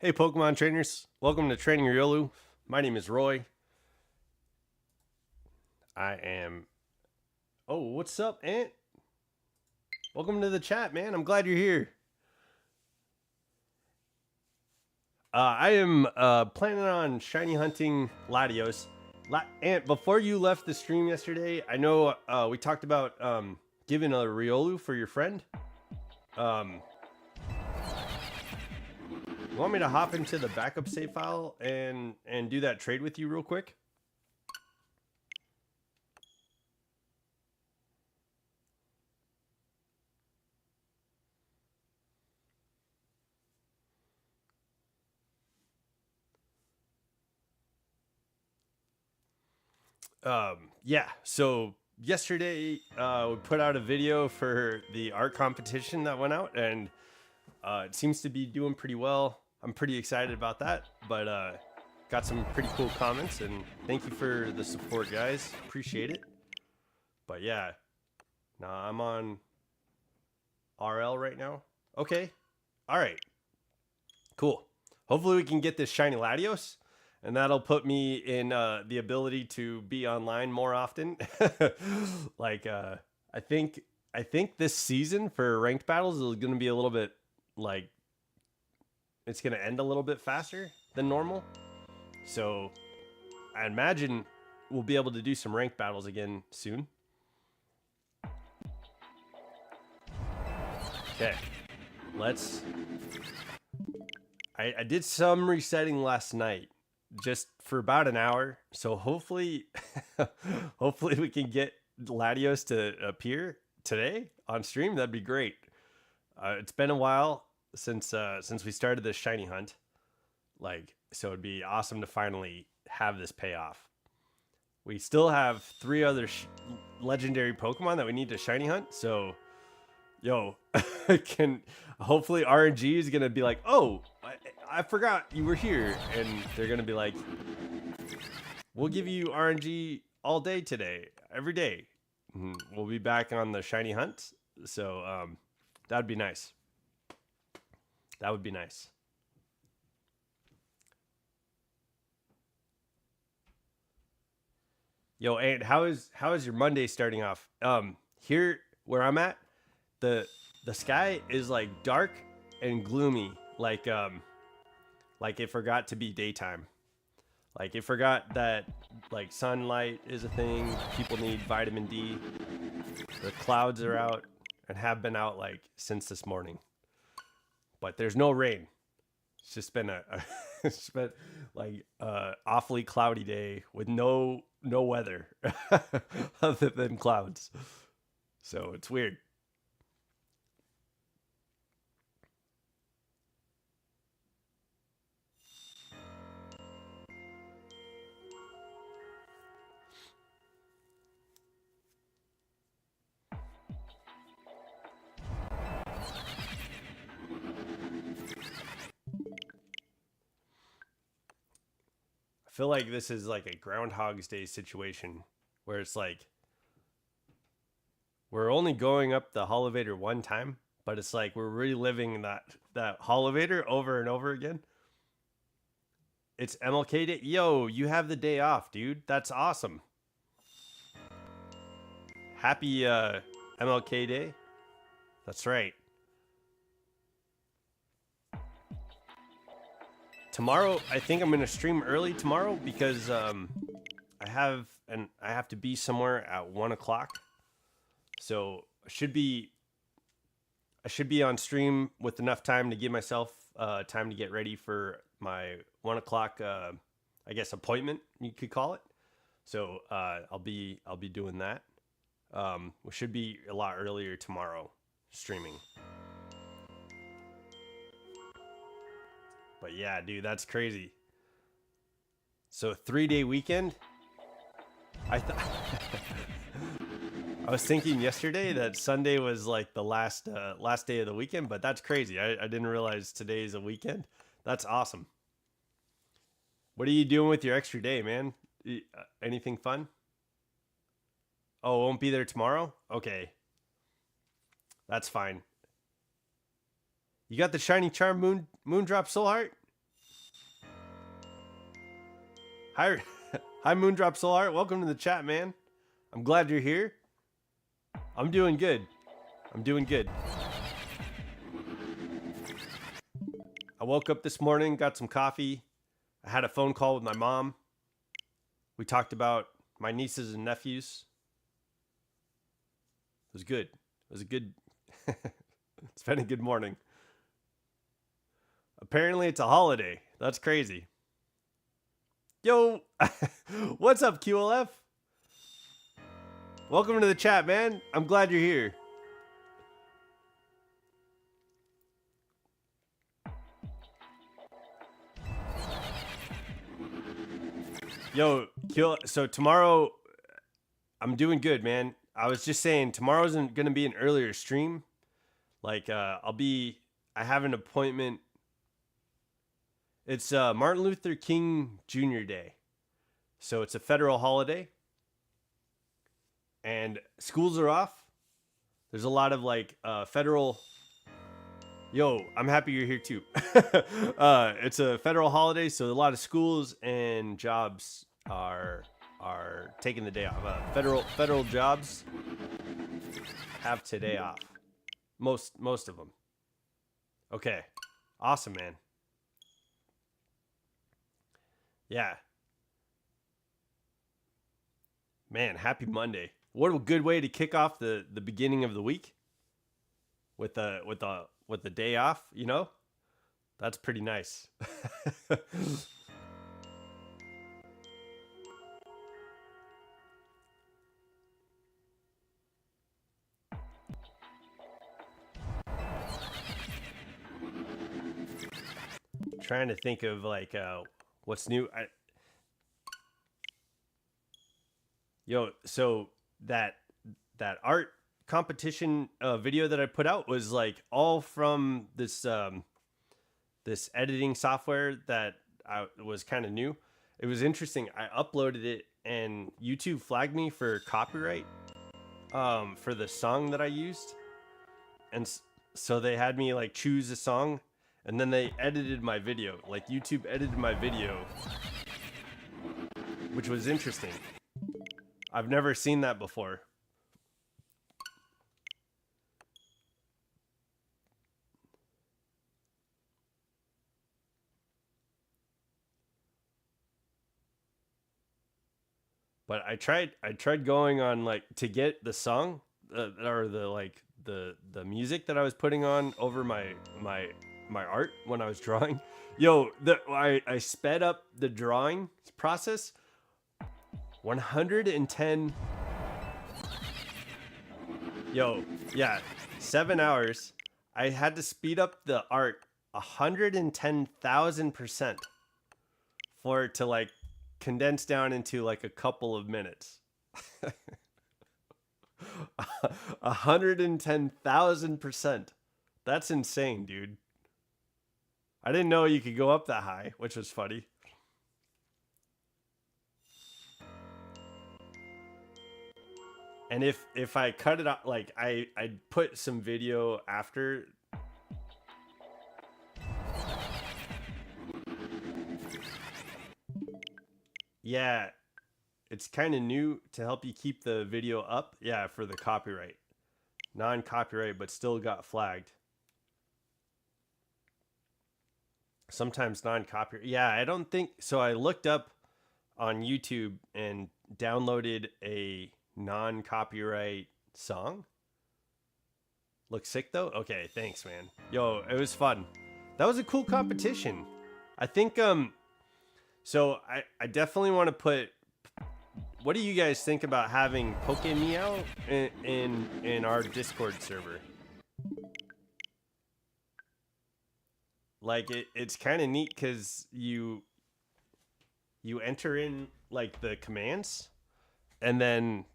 Hey Pokemon trainers, welcome to Training Riolu. My name is Roy. I am. Oh, what's up, Ant? Welcome to the chat, man. I'm glad you're here. I am planning on shiny hunting Latios. Ant, before you left the stream yesterday, I know we talked about giving a Riolu for your friend. You want me to hop into the backup save file and do that trade with you real quick? Yeah, so yesterday we put out a video for the art competition that went out, and it seems to be doing pretty well. I'm pretty excited about that, but got some pretty cool comments, and thank you for the support, guys. Appreciate it. But yeah, nah, I'm on RL right now. Okay, all right, cool. Hopefully we can get this shiny Latios, and that'll put me in the ability to be online more often. like I think this season for ranked battles is going to be a little bit like it's going to end a little bit faster than normal. So I imagine we'll be able to do some ranked battles again soon. Okay, let's. I did some resetting last night, just for about an hour. So hopefully, hopefully we can get Latios to appear today on stream. That'd be great. It's been a while since we started this shiny hunt. So it'd be awesome to finally have this pay off. We still have 3 other legendary Pokemon that we need to shiny hunt. So, yo, can hopefully RNG is gonna be like, oh, I forgot you were here, and they're gonna be like, we'll give you RNG all day today, every day. We'll be back on the shiny hunt. So that'd be nice. That would be nice. Yo, Ant, how is your Monday starting off? Here where I'm at, the sky is like dark and gloomy, like it forgot to be daytime. Like it forgot that like sunlight is a thing. People need vitamin D. The clouds are out and have been out like since this morning. But there's no rain. It's just been it's been like awfully cloudy day with no weather other than clouds. So it's weird. I feel like this is like a Groundhog's Day situation where it's like we're only going up the Holovator one time, but it's like we're reliving that Holovator over and over again. It's MLK Day. Yo, you have the day off, dude. That's awesome. Happy MLK Day. That's right. Tomorrow, I think I'm gonna stream early tomorrow because I have to be somewhere at 1:00. So I should be on stream with enough time to give myself time to get ready for my 1:00 I guess appointment, you could call it. So I'll be doing that. We should be a lot earlier tomorrow streaming. But yeah, dude, that's crazy. So 3-day weekend. I thought I was thinking yesterday that Sunday was like the last day of the weekend, but that's crazy. I didn't realize today is a weekend. That's awesome. What are you doing with your extra day, man? Anything fun? Oh, won't be there tomorrow? Okay. That's fine. You got the shiny charm moondrop soul heart? Hi, hi, Moondrop Solar. Welcome to the chat, man. I'm glad you're here. I'm doing good. I'm doing good. I woke up this morning, got some coffee. I had a phone call with my mom. We talked about my nieces and nephews. It was good. It was a good... It's been a good morning. Apparently it's a holiday. That's crazy. Yo, what's up, QLF? Welcome to the chat, man. I'm glad you're here. Yo, so tomorrow, I'm doing good, man. I was just saying, tomorrow's going to be an earlier stream. Like, I have an appointment. It's Martin Luther King Jr. Day. So it's a federal holiday. And schools are off. There's a lot of like federal... Yo, I'm happy you're here too. It's a federal holiday, so a lot of schools and jobs are taking the day off. Federal jobs have today off. Most of them. Okay, awesome, man. Yeah, man. Happy Monday. What a good way to kick off the beginning of the week with the day off, you know? That's pretty nice. Trying to think of like what's new. So that art competition video that I put out was like all from this this editing software that was kind of new. It was interesting. I uploaded it and YouTube flagged me for copyright for the song that I used, and so they had me like choose a song, and then they edited my video. Like YouTube edited my video, which was interesting. I've never seen that before. But I tried going on like to get the song or the music that I was putting on over my art when I was drawing. Yo, I sped up the drawing process 110. Yo, yeah, 7 hours. I had to speed up the art 110,000% for it to like condense down into like a couple of minutes. 110,000%. That's insane, dude. I didn't know you could go up that high, which was funny. And if I cut it out, like I put some video after. Yeah, it's kind of new to help you keep the video up. Yeah, for the copyright. Non-copyright, but still got flagged. Sometimes non-copyright. Yeah, I don't think so. I looked up on YouTube and downloaded a non-copyright song. Looks sick though. Okay, thanks, man. Yo, it was fun. That was a cool competition. I think so I definitely want to put... What do you guys think about having Poke Meow in our Discord server? Like it's kind of neat because you enter in like the commands, and then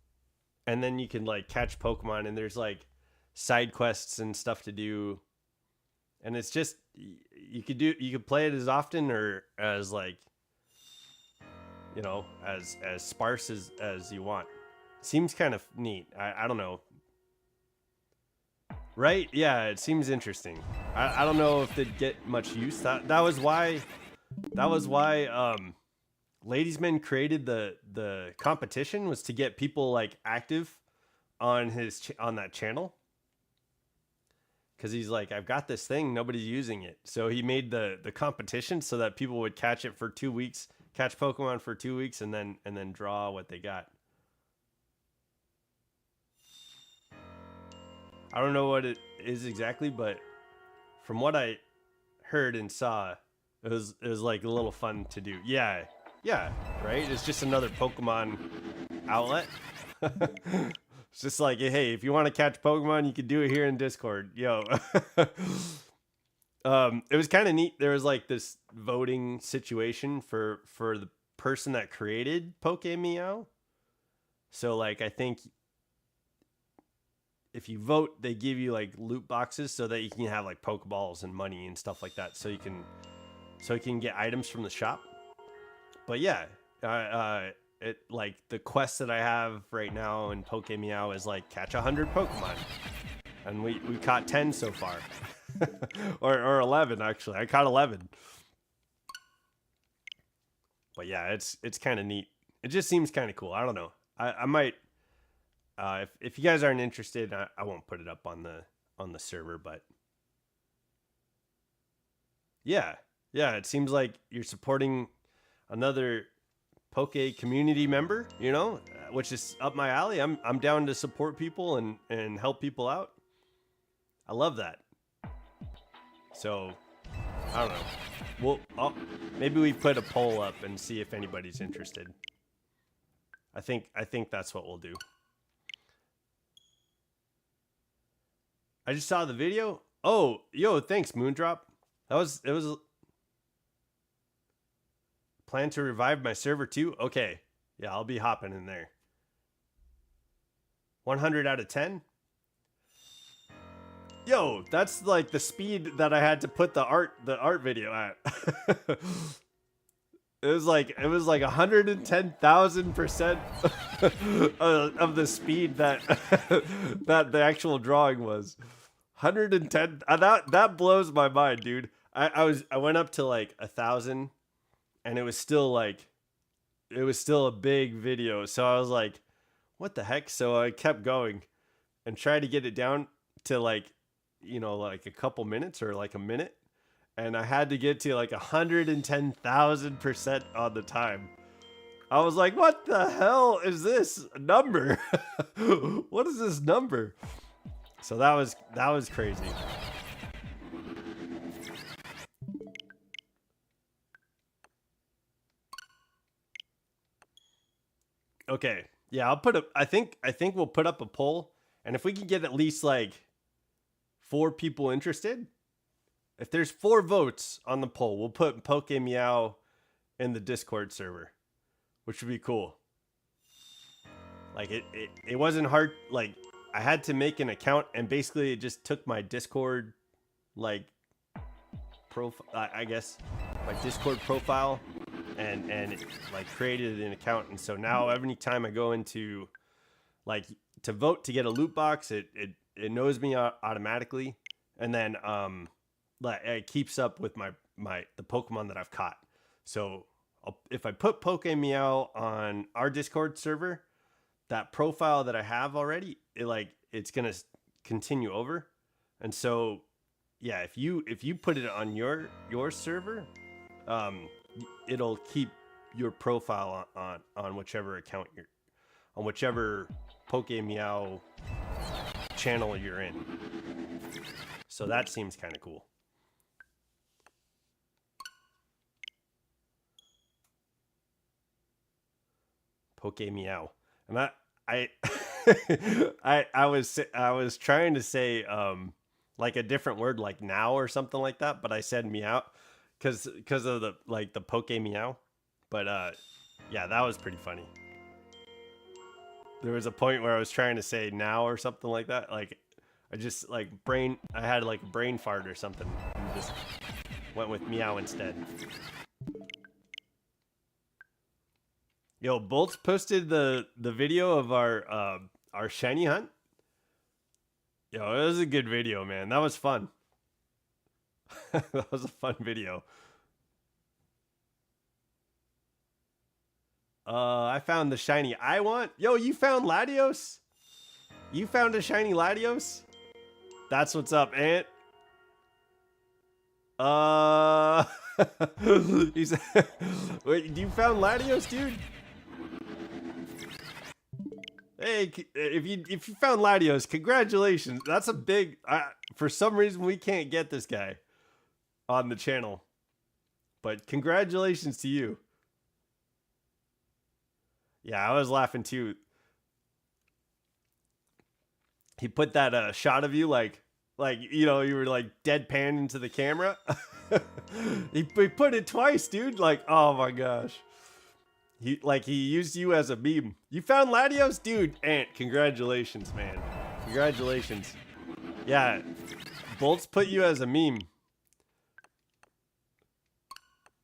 you can like catch Pokemon, and there's like side quests and stuff to do, and it's just you could play it as often or as like, you know, as sparse as you want. Seems kind of neat. I don't know. Right? Yeah, it seems interesting. I don't know if they'd get much use. That was why Ladiesman created the competition was to get people like active on on that channel, because he's like, I've got this thing, nobody's using it. So he made the competition so that people would catch it for 2 weeks, catch Pokemon for 2 weeks, and then draw what they got. I don't know what it is exactly, but from what I heard and saw, it was like a little fun to do. Yeah, right. It's just another Pokemon outlet. It's just like, hey, if you want to catch Pokemon, you can do it here in Discord. Yo. It was kind of neat. There was like this voting situation for the person that created Pokemeow. So like, I think if you vote, they give you like loot boxes so that you can have like Pokeballs and money and stuff like that. So you can get items from the shop. But yeah, it like the quest that I have right now in Pokemeow is like catch 100 Pokemon, and we caught 10 so far, or 11 actually. I caught 11. But yeah, it's kind of neat. It just seems kind of cool. I don't know. I might. If you guys aren't interested, I won't put it up on the server. But yeah, it seems like you're supporting another Poke community member, which is up my alley. I'm down to support people and help people out. I love that. So I don't know. Maybe we put a poll up and see if anybody's interested. I think that's what we'll do. I just saw the video. Oh, yo, thanks, Moondrop. It was plan to revive my server too. Okay, yeah, I'll be hopping in there. 100 out of 10. Yo, that's like the speed that I had to put the art video at. It was like 110,000% of the speed that that the actual drawing was. 110. That blows my mind, dude. I went up to like 1,000, and it was still a big video. So I was like, what the heck? So I kept going and tried to get it down to like a couple minutes or like a minute. And I had to get to like 110,000% on the time. I was like, what the hell is this number? What is this number? So that was crazy. Okay. Yeah, I think we'll put up a poll, and if we can get at least like 4 people interested, if there's 4 votes on the poll, we'll put Pokemeow in the Discord server, which would be cool. Like it wasn't hard. Like I had to make an account, and basically it just took my Discord like profile, I guess, my Discord profile, and it like created an account. And so now every time I go into like to vote to get a loot box, it knows me automatically, and then like it keeps up with the Pokemon that I've caught. So if I put Pokemeow on our Discord server, that profile that I have already, it's gonna continue over. And so yeah, if you put it on your server, it'll keep your profile on whichever account on whichever Pokemeow channel you're in. So that seems kind of cool. Pokemeow. And I was trying to say like a different word, like now or something like that, but I said meow because of the Pokemeow. But yeah, that was pretty funny. There was a point where I was trying to say now or something like that. Like I just I had like a brain fart or something, and just went with meow instead. Yo, Bolts posted the video of our shiny hunt. Yo, it was a good video, man. That was fun. That was a fun video. I found the shiny I want. Yo, you found Latios? You found a shiny Latios? That's what's up, Ant. He's wait, you found Latios, dude? Hey, if you found Latios, congratulations. That's a big. For some reason, we can't get this guy on the channel, but congratulations to you. Yeah, I was laughing too. He put that shot of you like you know, you were like deadpan into the camera. he put it twice, dude. Like, oh my gosh. He used you as a meme. You found Latios, dude. Ant, congratulations, man. Congratulations. Yeah, Bolts put you as a meme.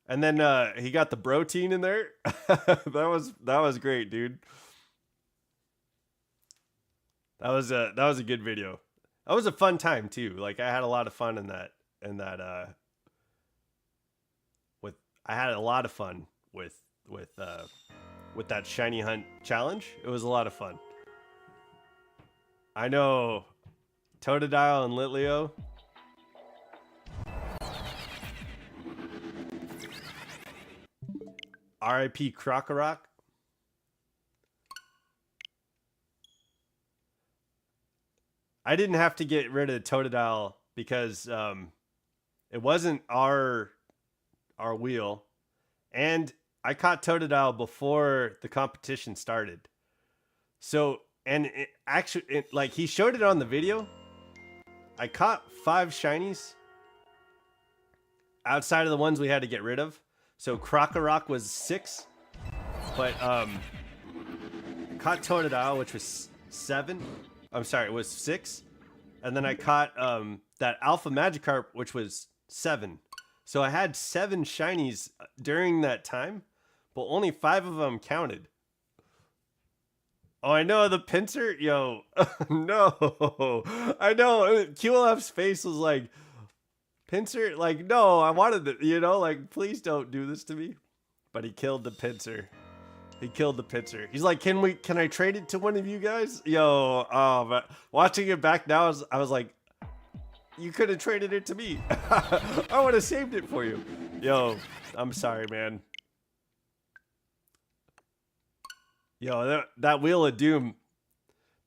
And then he got the protein in there. that was great, dude. That was a good video. That was a fun time too. Like I had a lot of fun in that I had a lot of fun with that shiny hunt challenge. It was a lot of fun. I know Totodile and Litleo. R.I.P. Krokorok. I didn't have to get rid of Totodile because it wasn't our wheel, and I caught Totodile before the competition started. So, and like he showed it on the video. I caught 5 shinies outside of the ones we had to get rid of. So Krokorok was 6, but caught Totodile, which was 7. I'm sorry, it was 6. And then I caught that Alpha Magikarp, which was 7. So I had 7 shinies during that time, but only 5 of them counted. Oh, I know, the pincer? Yo, no. I know, QLF's face was like, pincer? Like, no, I wanted it, you know? Like, please don't do this to me. But he killed the pincer. He killed the pitcher. He's like, can I trade it to one of you guys? Yo, oh, but watching it back now, I was like, you could have traded it to me. I would have saved it for you. Yo, I'm sorry, man. Yo, that Wheel of Doom.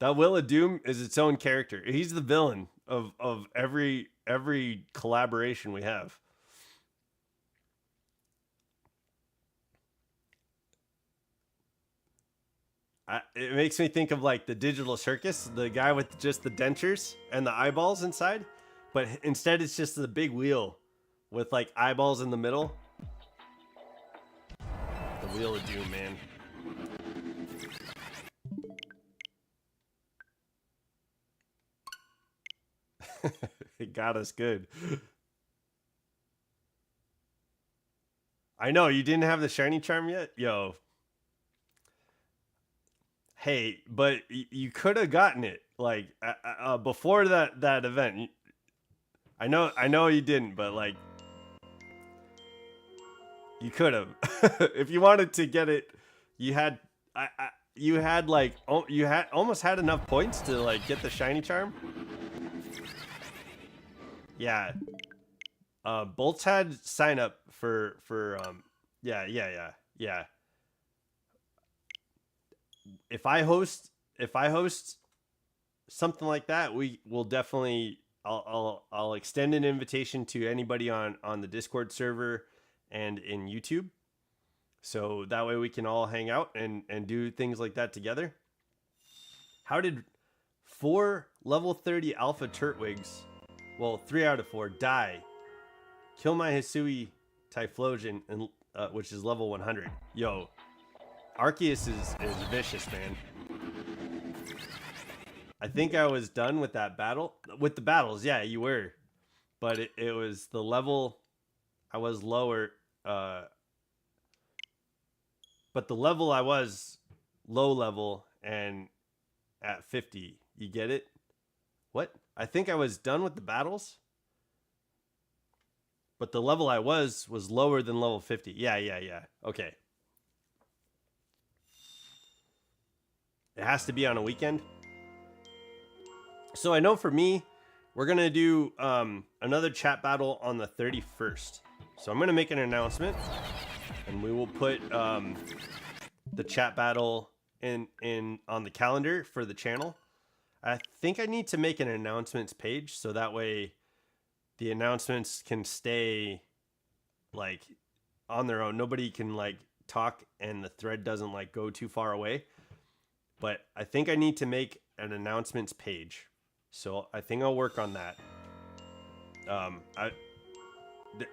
That Wheel of Doom is its own character. He's the villain of every collaboration we have. It makes me think of like the Digital Circus, the guy with just the dentures and the eyeballs inside, but instead it's just the big wheel with like eyeballs in the middle. The Wheel of Doom, man. It got us good. I know, you didn't have the shiny charm yet? Yo. Hey, but you could have gotten it like before that event. I know you didn't, but like you could have. If you wanted to get it, you had you had like you had almost had enough points to like get the shiny charm. Yeah. Bolts had sign up for yeah. If I host something like that, we will definitely I'll extend an invitation to anybody on the Discord server and in YouTube. So that way we can all hang out and do things like that together. How did 4 level 30 alpha Turtwigs, well, 3 out of 4, die? Kill my Hisui Typhlosion, and which is level 100. Yo, Arceus is vicious, man. I think I was done with that battle. With the battles, yeah, you were. But it was the level, I was lower. But the level I was low level and at 50. You get it? What? I think I was done with the battles. But the level I was lower than level 50. Yeah. Okay. It has to be on a weekend. So I know for me, we're gonna do another chat battle on the 31st. So I'm gonna make an announcement, and we will put the chat battle in on the calendar for the channel. I think I need to make an announcements page so that way the announcements can stay like on their own. Nobody can like talk and the thread doesn't like go too far away. But I think I need to make an announcements page. So I think I'll work on that.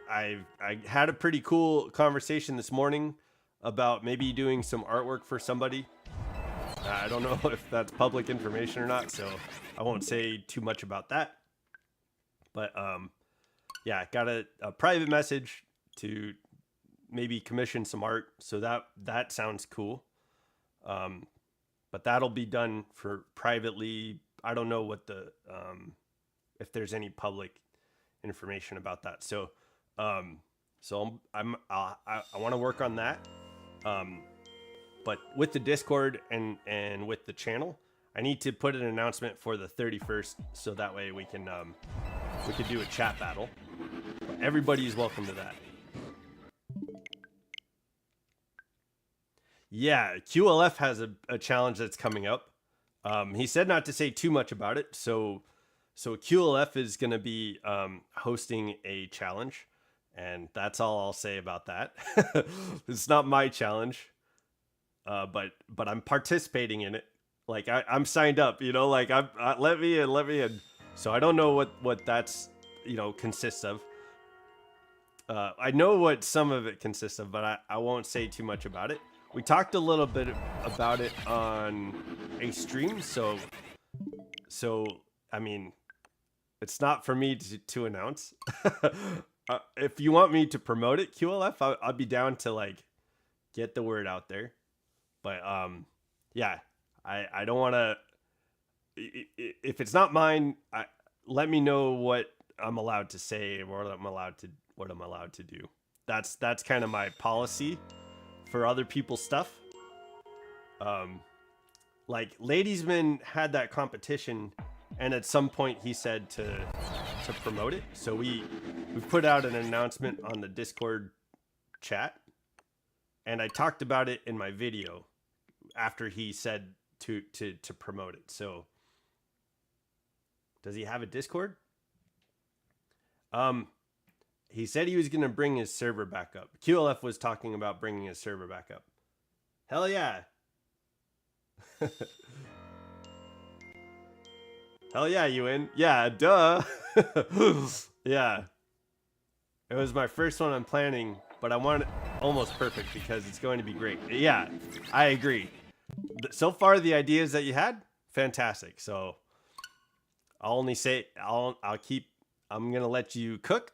I had a pretty cool conversation this morning about maybe doing some artwork for somebody. I don't know if that's public information or not, so I won't say too much about that. But yeah, I got a private message to maybe commission some art, so that sounds cool. But that'll be done for privately. I don't know what the if there's any public information about that. So I want to work on that. But with the Discord and with the channel, I need to put an announcement for the 31st, so that way we can do a chat battle. But everybody is welcome to that. Yeah, QLF has a challenge that's coming up. He said not to say too much about it, so QLF is going to be hosting a challenge, and that's all I'll say about that. It's not my challenge, but I'm participating in it. Like I'm signed up, you know. Like let me in. So I don't know what that's consists of. I know what some of it consists of, but I won't say too much about it. We talked a little bit about it on a stream, so I mean, it's not for me to announce. If you want me to promote it, QLF, I'll be down to like get the word out there. But yeah, I don't want to. If it's not mine, let me know what I'm allowed to say or what I'm allowed to do. That's kind of my policy for other people's stuff. Like Ladiesman had that competition, and at some point he said to promote it. So we put out an announcement on the Discord chat, and I talked about it in my video after he said to promote it. So does he have a Discord? He said he was going to bring his server back up. QLF was talking about bringing his server back up. Hell yeah. Hell yeah, you in? Yeah, duh. Yeah. It was my first one I'm planning, but I want it almost perfect because it's going to be great. Yeah, I agree. So far, the ideas that you had, fantastic. So I'll only say, I'm going to let you cook.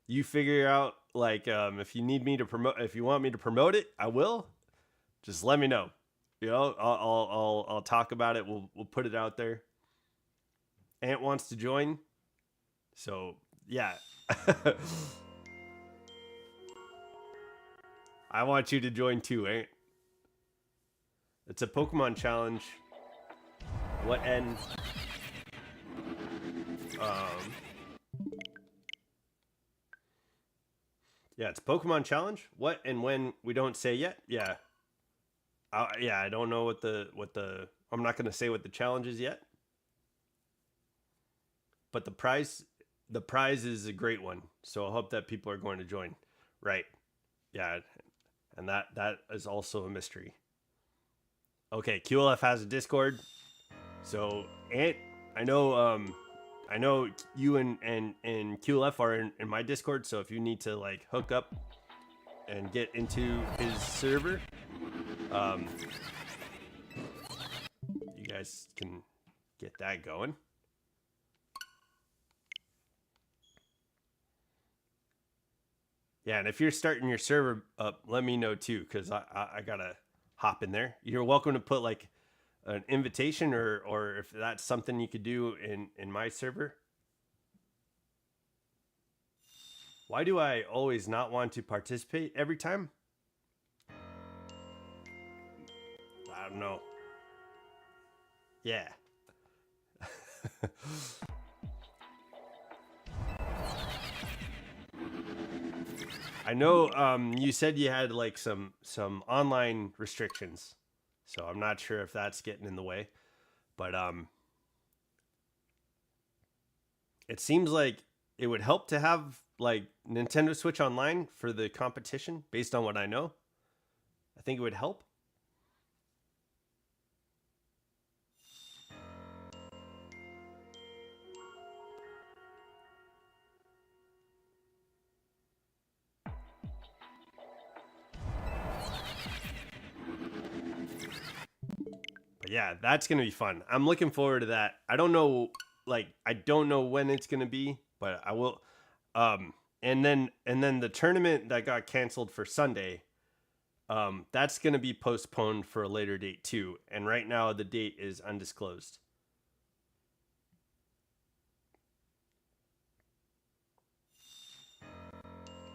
You figure out like if you need me to promote, if you want me to promote it, I will. Just let me know. You know, I'll talk about it. We'll put it out there. Ant wants to join, so yeah. I want you to join too, Ant. It's a Pokemon challenge. What end? Yeah, it's Pokemon challenge. What and when we don't say yet. Yeah. Yeah, I don't know what the I'm not going to say what the challenge is yet. But the prize is a great one. So I hope that people are going to join. Right. Yeah. And that is also a mystery. Okay, QLF has a Discord. So Ant, I know you and QLF are in my Discord, so if you need to like hook up and get into his server, you guys can get that going. Yeah, and if you're starting your server up, let me know too, because I gotta hop in there. You're welcome to put like an invitation or if that's something you could do in my server. Why do I always not want to participate every time? I don't know. Yeah. I know you said you had like some online restrictions. So I'm not sure if that's getting in the way, but it seems like it would help to have like Nintendo Switch Online for the competition based on what I know. I think it would help. But yeah, that's going to be fun. I'm looking forward to that. I don't know I don't know when it's going to be, but I will and then the tournament that got canceled for Sunday, that's going to be postponed for a later date too. And right now the date is undisclosed.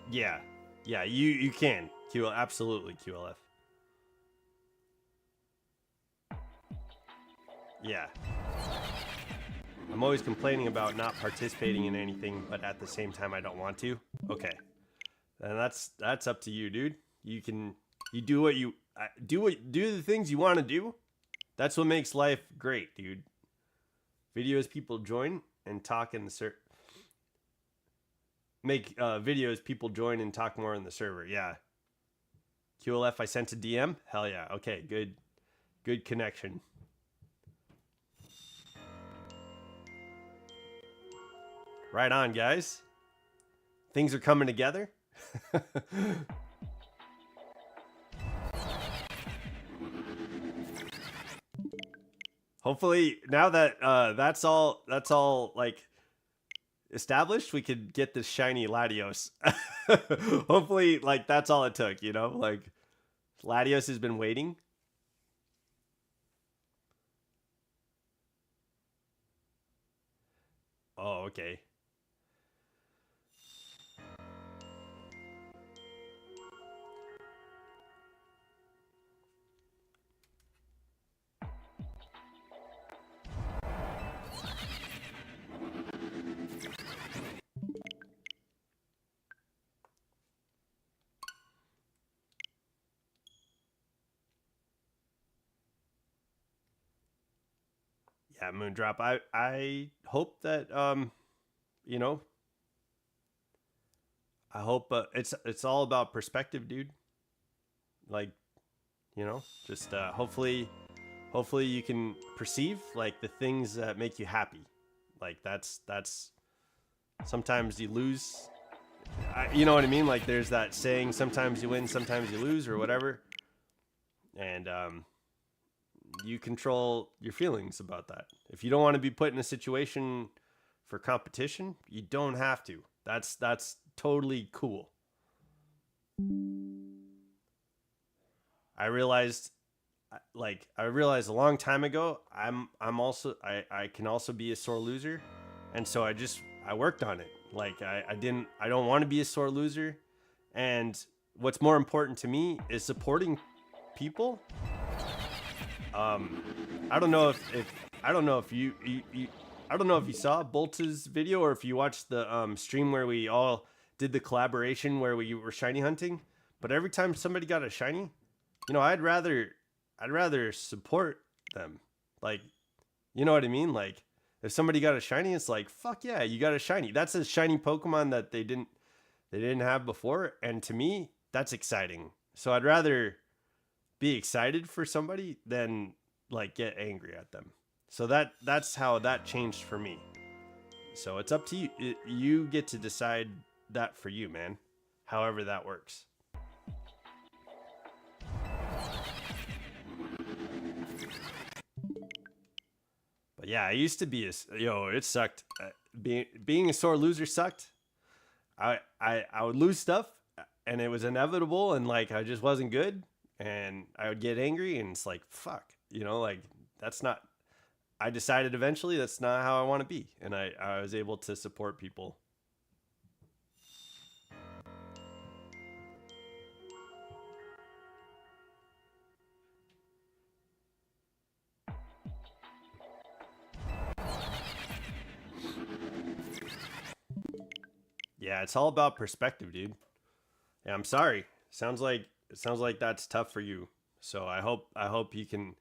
Yeah. Yeah, you can. QL absolutely QLF. Yeah. I'm always complaining about not participating in anything, but at the same time I don't want to. Okay. And that's up to you, dude. You do what you do the things you want to do. That's what makes life great, dude. Videos people join and talk in the make videos people join and talk more in the server. Yeah. QLF I sent a DM. Hell yeah. Okay, good connection. Right on, guys. Things are coming together. Hopefully, now that that's all like established, we could get this shiny Latios. Hopefully, like that's all it took, you know? Like Latios has been waiting. Oh, okay. Yeah, Moondrop. I hope that you know, I hope it's all about perspective, dude. Like, you know, just hopefully you can perceive like the things that make you happy. Like that's sometimes you lose. You know what I mean? Like there's that saying, sometimes you win, sometimes you lose, or whatever. And you control your feelings about that. If you don't want to be put in a situation for competition, you don't have to. That's totally cool. I realized I realized a long time ago, I'm also I can also be a sore loser, and so I worked on it. Like I don't want to be a sore loser, and what's more important to me is supporting people. Um, I don't know if I don't know if you I don't know if you saw Bolt's video or if you watched the stream where we all did the collaboration where we were shiny hunting. But every time somebody got a shiny, you know, I'd rather support them. Like, you know what I mean? Like, if somebody got a shiny, it's like, fuck yeah, you got a shiny. That's a shiny Pokemon that they didn't have before, and to me, that's exciting. So I'd rather be excited for somebody than like get angry at them. So that's how that changed for me. So it's up to you. You get to decide that for you, man. However that works. But yeah, I used to be it sucked. Being a sore loser sucked. I would lose stuff, and it was inevitable, and like I just wasn't good, and I would get angry, and it's like fuck, you know, like that's not. I decided eventually that's not how I want to be, and I was able to support people. Yeah, it's all about perspective, dude. Yeah, I'm sorry. It sounds like that's tough for you. So I hope you can,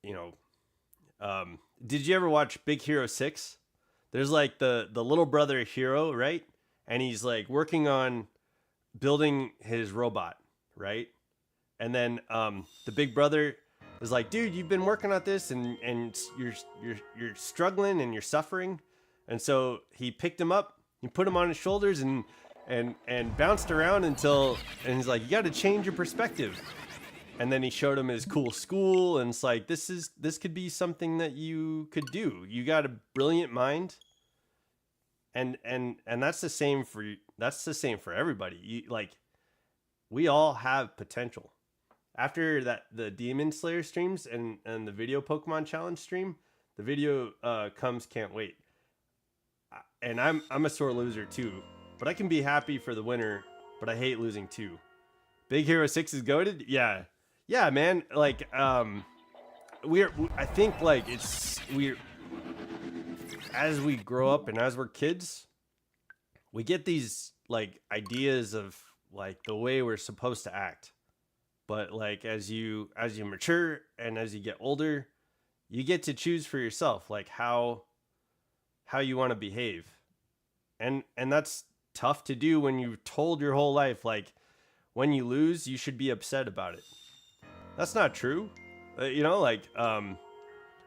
you know, did you ever watch Big Hero 6? There's like the little brother hero, right? And he's like working on building his robot, right? And then the big brother is like, dude, you've been working on this, and you're struggling and you're suffering. And so he picked him up, he put him on his shoulders, and bounced around until, and he's like, you got to change your perspective. And then he showed him his cool school, and it's like, this could be something that you could do. You got a brilliant mind, and that's the same for everybody. Like, we all have potential. After that, the Demon Slayer streams and the video Pokemon challenge stream, the video comes, can't wait. And I'm a sore loser too, but I can be happy for the winner, but I hate losing too. Big Hero 6 is goated. Yeah. Yeah, man. Like I think like we're as we grow up and as we're kids, we get these like ideas of like the way we're supposed to act. But like as you mature and as you get older, you get to choose for yourself like how you want to behave. And that's tough to do when you've told your whole life like when you lose, you should be upset about it. That's not true. Like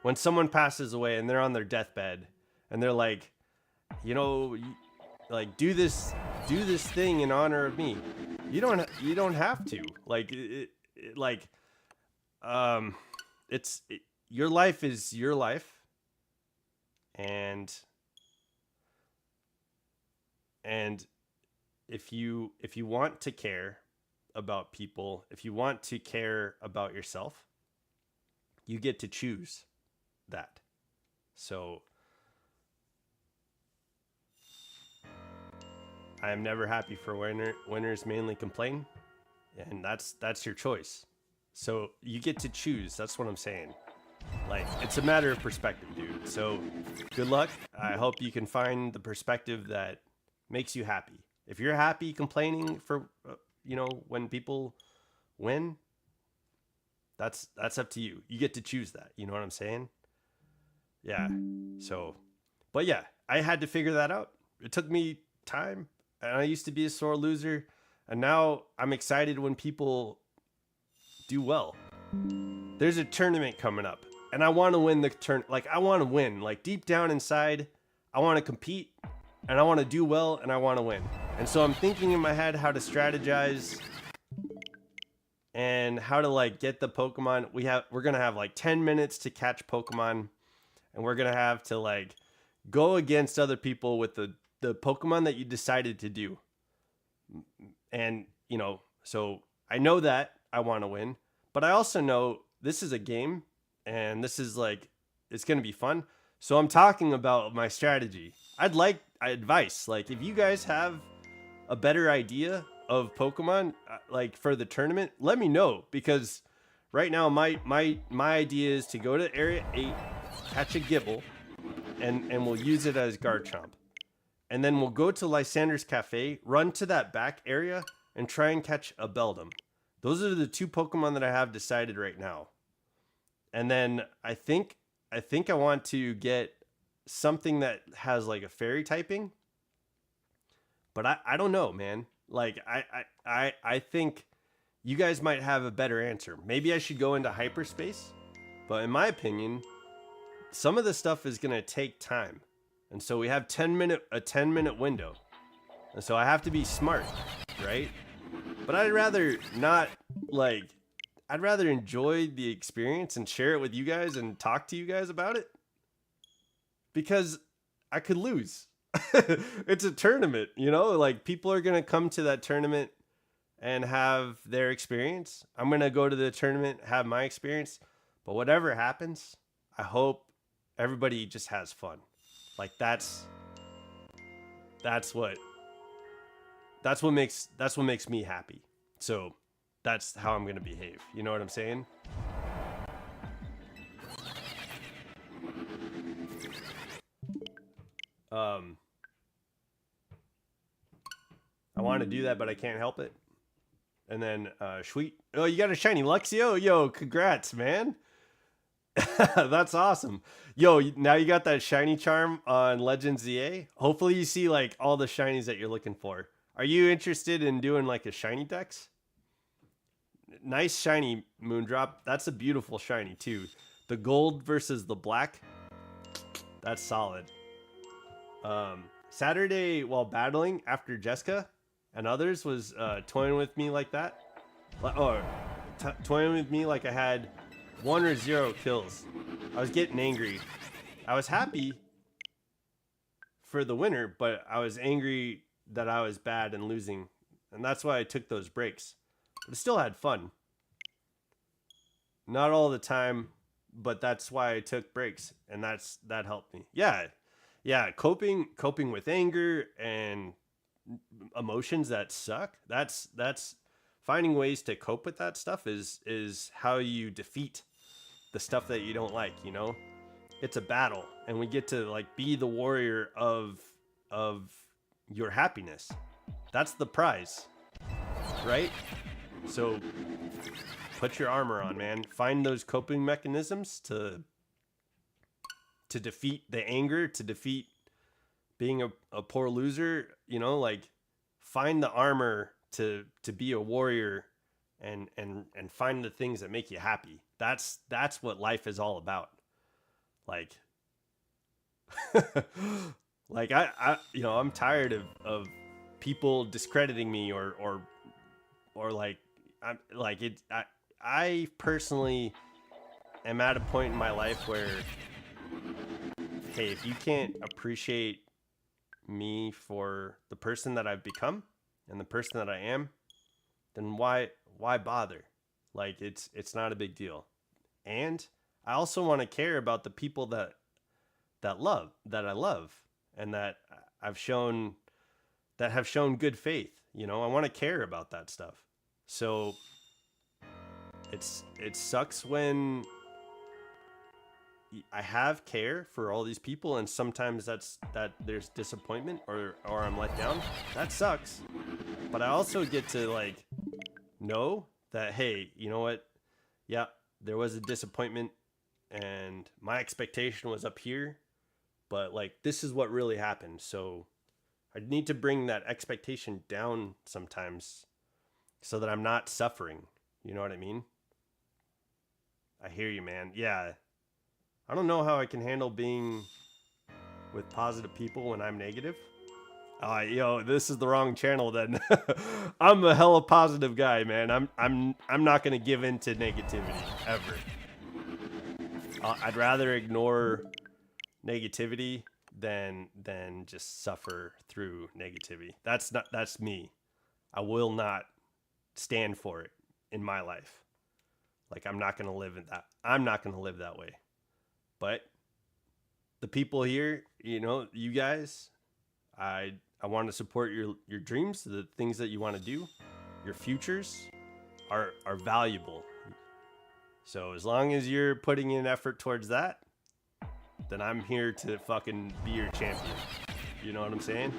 when someone passes away and they're on their deathbed and they're like, like do this thing in honor of me. You don't have to. Like your life is your life, and if you want to care about people, if you want to care about yourself, you get to choose that. So I am never happy for winners mainly complain, and that's your choice. So you get to choose. That's what I'm saying. Like, it's a matter of perspective, dude. So good luck. I hope you can find the perspective that makes you happy. If you're happy complaining for when people win, that's up to you. You get to choose that. You know what I'm saying? Yeah. So, but yeah, I had to figure that out. It took me time, and I used to be a sore loser, and now I'm excited when people do well. There's a tournament coming up, and I want to win the turn. Like, I want to win. Like, deep down inside, I want to compete, and I want to do well, and I want to win. And so I'm thinking in my head how to strategize and how to like get the Pokemon. We're gonna have like 10 minutes to catch Pokemon, and we're gonna have to like go against other people with the Pokemon that you decided to do. And so I know that I want to win, but I also know this is a game, and this is like, it's gonna be fun. So I'm talking about my strategy. I'd like advice. Like, if you guys have a better idea of Pokemon, like for the tournament, let me know, because right now my idea is to go to Area 8, catch a Gibble, and we'll use it as Garchomp. And then we'll go to Lysander's Cafe, run to that back area, and try and catch a Beldum. Those are the two Pokemon that I have decided right now. And then I think I want to get something that has like a fairy typing. But I don't know, man. Like I think you guys might have a better answer. Maybe I should go into hyperspace. But in my opinion, some of the stuff is going to take time. And so we have a 10-minute window. And so I have to be smart, right? But I'd rather not, like, I'd rather enjoy the experience and share it with you guys and talk to you guys about it, because I could lose. It's a tournament, like, people are going to come to that tournament and have their experience. I'm going to go to the tournament, have my experience. But whatever happens, I hope everybody just has fun. Like, that's what makes me happy. So that's how I'm going to behave. You know what I'm saying? want to do that, but I can't help it. And then Sweet. Oh, you got a shiny Luxio? Yo, congrats, man. That's awesome. Yo, now you got that shiny charm on Legends ZA. Hopefully you see like all the shinies that you're looking for. Are you interested in doing like a shiny dex? Nice shiny Moondrop. That's a beautiful shiny too. The gold versus the black. That's solid. Saturday while battling after Jessica and others was toying with me like that. Or toying with me like I had 1 or 0 kills. I was getting angry. I was happy for the winner, but I was angry that I was bad and losing. And that's why I took those breaks. But I still had fun. Not all the time, but that's why I took breaks. And that helped me. Yeah, coping with anger and emotions that suck. That's finding ways to cope with that stuff is how you defeat the stuff that you don't like, you know? It's a battle, and we get to like be the warrior of your happiness. That's the prize, right? So put your armor on, man. Find those coping mechanisms to defeat the anger, to defeat being a poor loser, you know, like find the armor to be a warrior and find the things that make you happy. That's what life is all about. Like like I you know, I'm tired of people discrediting me or like I'm like it I personally am at a point in my life where, hey, if you can't appreciate me for the person that I've become and the person that I am, then why bother? Like it's not a big deal. And I also want to care about the people that I love and that have shown good faith. You know, I want to care about that stuff. So it sucks when I have care for all these people, and sometimes that there's disappointment or I'm let down. That sucks. But I also get to like know that, hey, you know what? Yeah, there was a disappointment and my expectation was up here, but like this is what really happened. So I need to bring that expectation down sometimes so that I'm not suffering. You know what I mean? I hear you, man. Yeah. I don't know how I can handle being with positive people when I'm negative. Yo, this is the wrong channel then. I'm a hella positive guy, man. I'm not gonna give in to negativity ever. I'd rather ignore negativity than just suffer through negativity. That's me. I will not stand for it in my life. Like I'm not gonna live that way. But the people here, you know, you guys, I want to support your dreams, the things that you want to do. Your futures are valuable. So as long as you're putting in effort towards that, then I'm here to fucking be your champion. You know what I'm saying?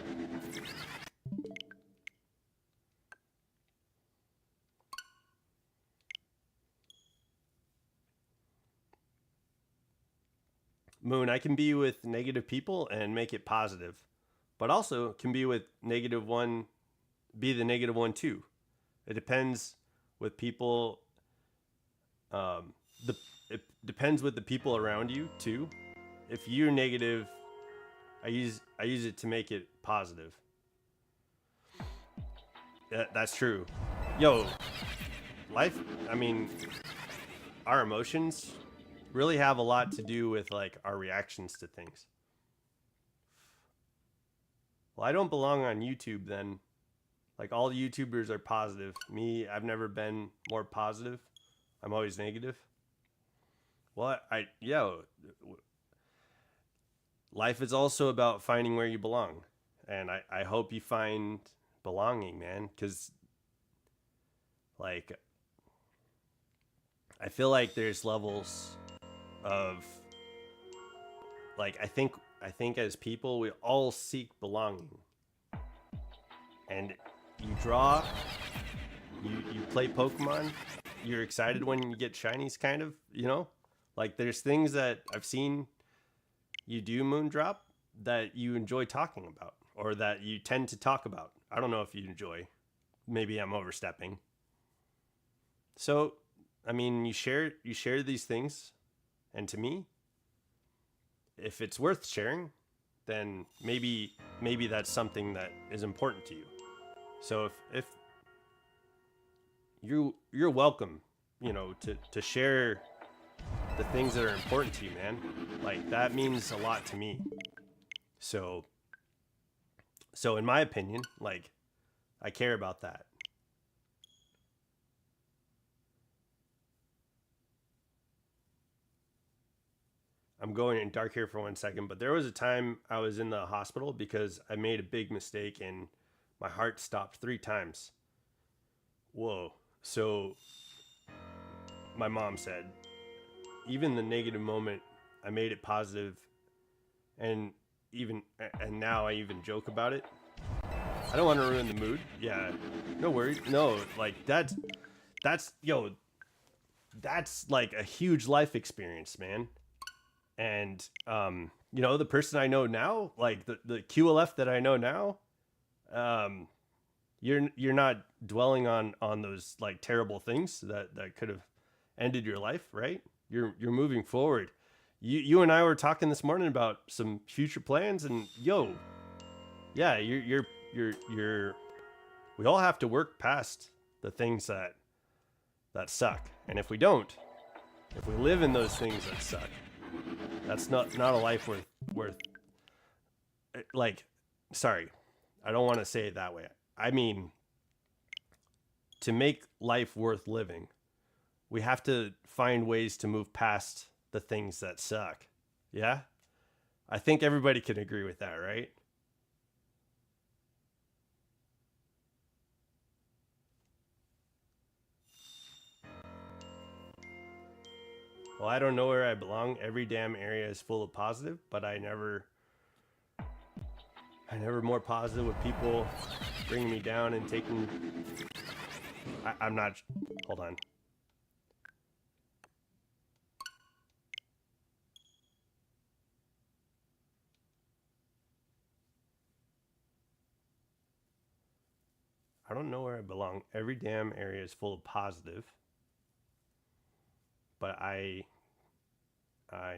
Moon, I can be with negative people and make it positive, but also can be with negative one, be the negative one too. It depends with people. It depends with the people around you too. If you're negative, I use it to make it positive. That's true. Yo, life. I mean, our emotions really have a lot to do with like our reactions to things. Well, I don't belong on YouTube then. Like all YouTubers are positive. Me, I've never been more positive. I'm always negative. Well, life is also about finding where you belong. And I hope you find belonging, man. Because, like, I feel like there's levels of, like, I think as people, we all seek belonging. And you draw, you play Pokemon, you're excited when you get shinies, kind of, you know? Like there's things that I've seen you do, Moondrop, that you enjoy talking about, or that you tend to talk about. I don't know if you enjoy. Maybe I'm overstepping. So, I mean, you share these things, and to me, if it's worth sharing, then maybe that's something that is important to you. So if you're welcome, to share the things that are important to you, man. Like that means a lot to me. So in my opinion, like I care about that. I'm going in dark here for 1 second, but there was a time I was in the hospital because I made a big mistake and my heart stopped 3 times. Whoa. So my mom said, even the negative moment, I made it positive, and and now I even joke about it. I don't want to ruin the mood. Yeah, no worries. No, like that's yo, that's like a huge life experience, man. And the person I know now, like the QLF that I know now, um, you're not dwelling on those like terrible things that could have ended your life, right? You're moving forward. You and I were talking this morning about some future plans, and yeah, you're we all have to work past the things that suck. And if we don't, if we live in those things that suck, that's not a life worth like, sorry, I don't want to say it that way. I mean, to make life worth living, we have to find ways to move past the things that suck. Yeah? I think everybody can agree with that, right? Well, I don't know where I belong. Every damn area is full of positive, but I never more positive with people bringing me down and taking. I'm not. Hold on. I don't know where I belong. Every damn area is full of positive, but I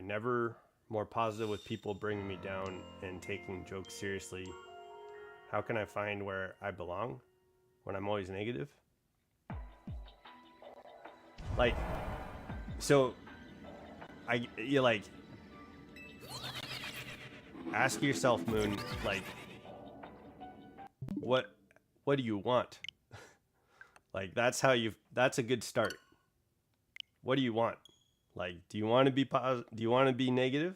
never more positive with people bringing me down and taking jokes seriously. How can I find where I belong when I'm always negative? Like, so you like ask yourself, Moon, like, what what do you want? Like that's a good start. What do you want? Like, do you want to be positive? Do you want to be negative?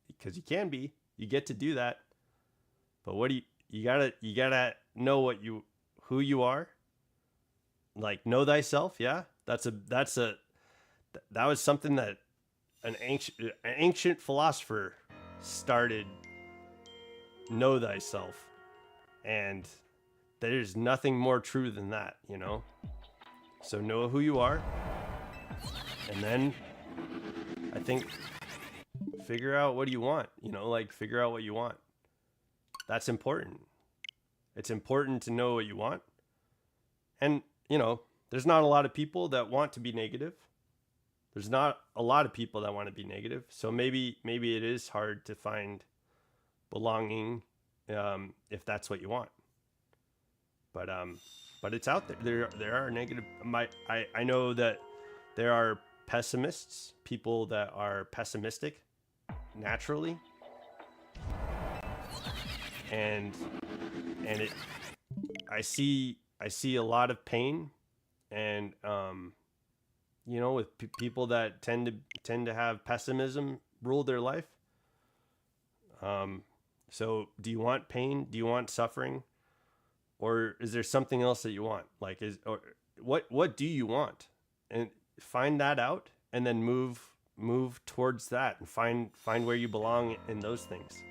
Because you can be. You get to do that. But what do you gotta know who you are. Like know thyself. Yeah, that was something that an ancient philosopher started. Know thyself, and there's nothing more true than that. So know who you are, and then I think figure out what do you want. Like figure out what you want. That's important. It's important to know what you want. And, there's not a lot of people that want to be negative. There's not a lot of people that want to be negative. So maybe it is hard to find belonging, if that's what you want. But it's out there. There are negative. I know that there are pessimists, people that are pessimistic naturally, and it I see a lot of pain, and with people that tend to have pessimism rule their life. So do you want pain? Do you want suffering? Or is there something else that you want? Like what do you want? And find that out, and then move towards that, and find where you belong in those things.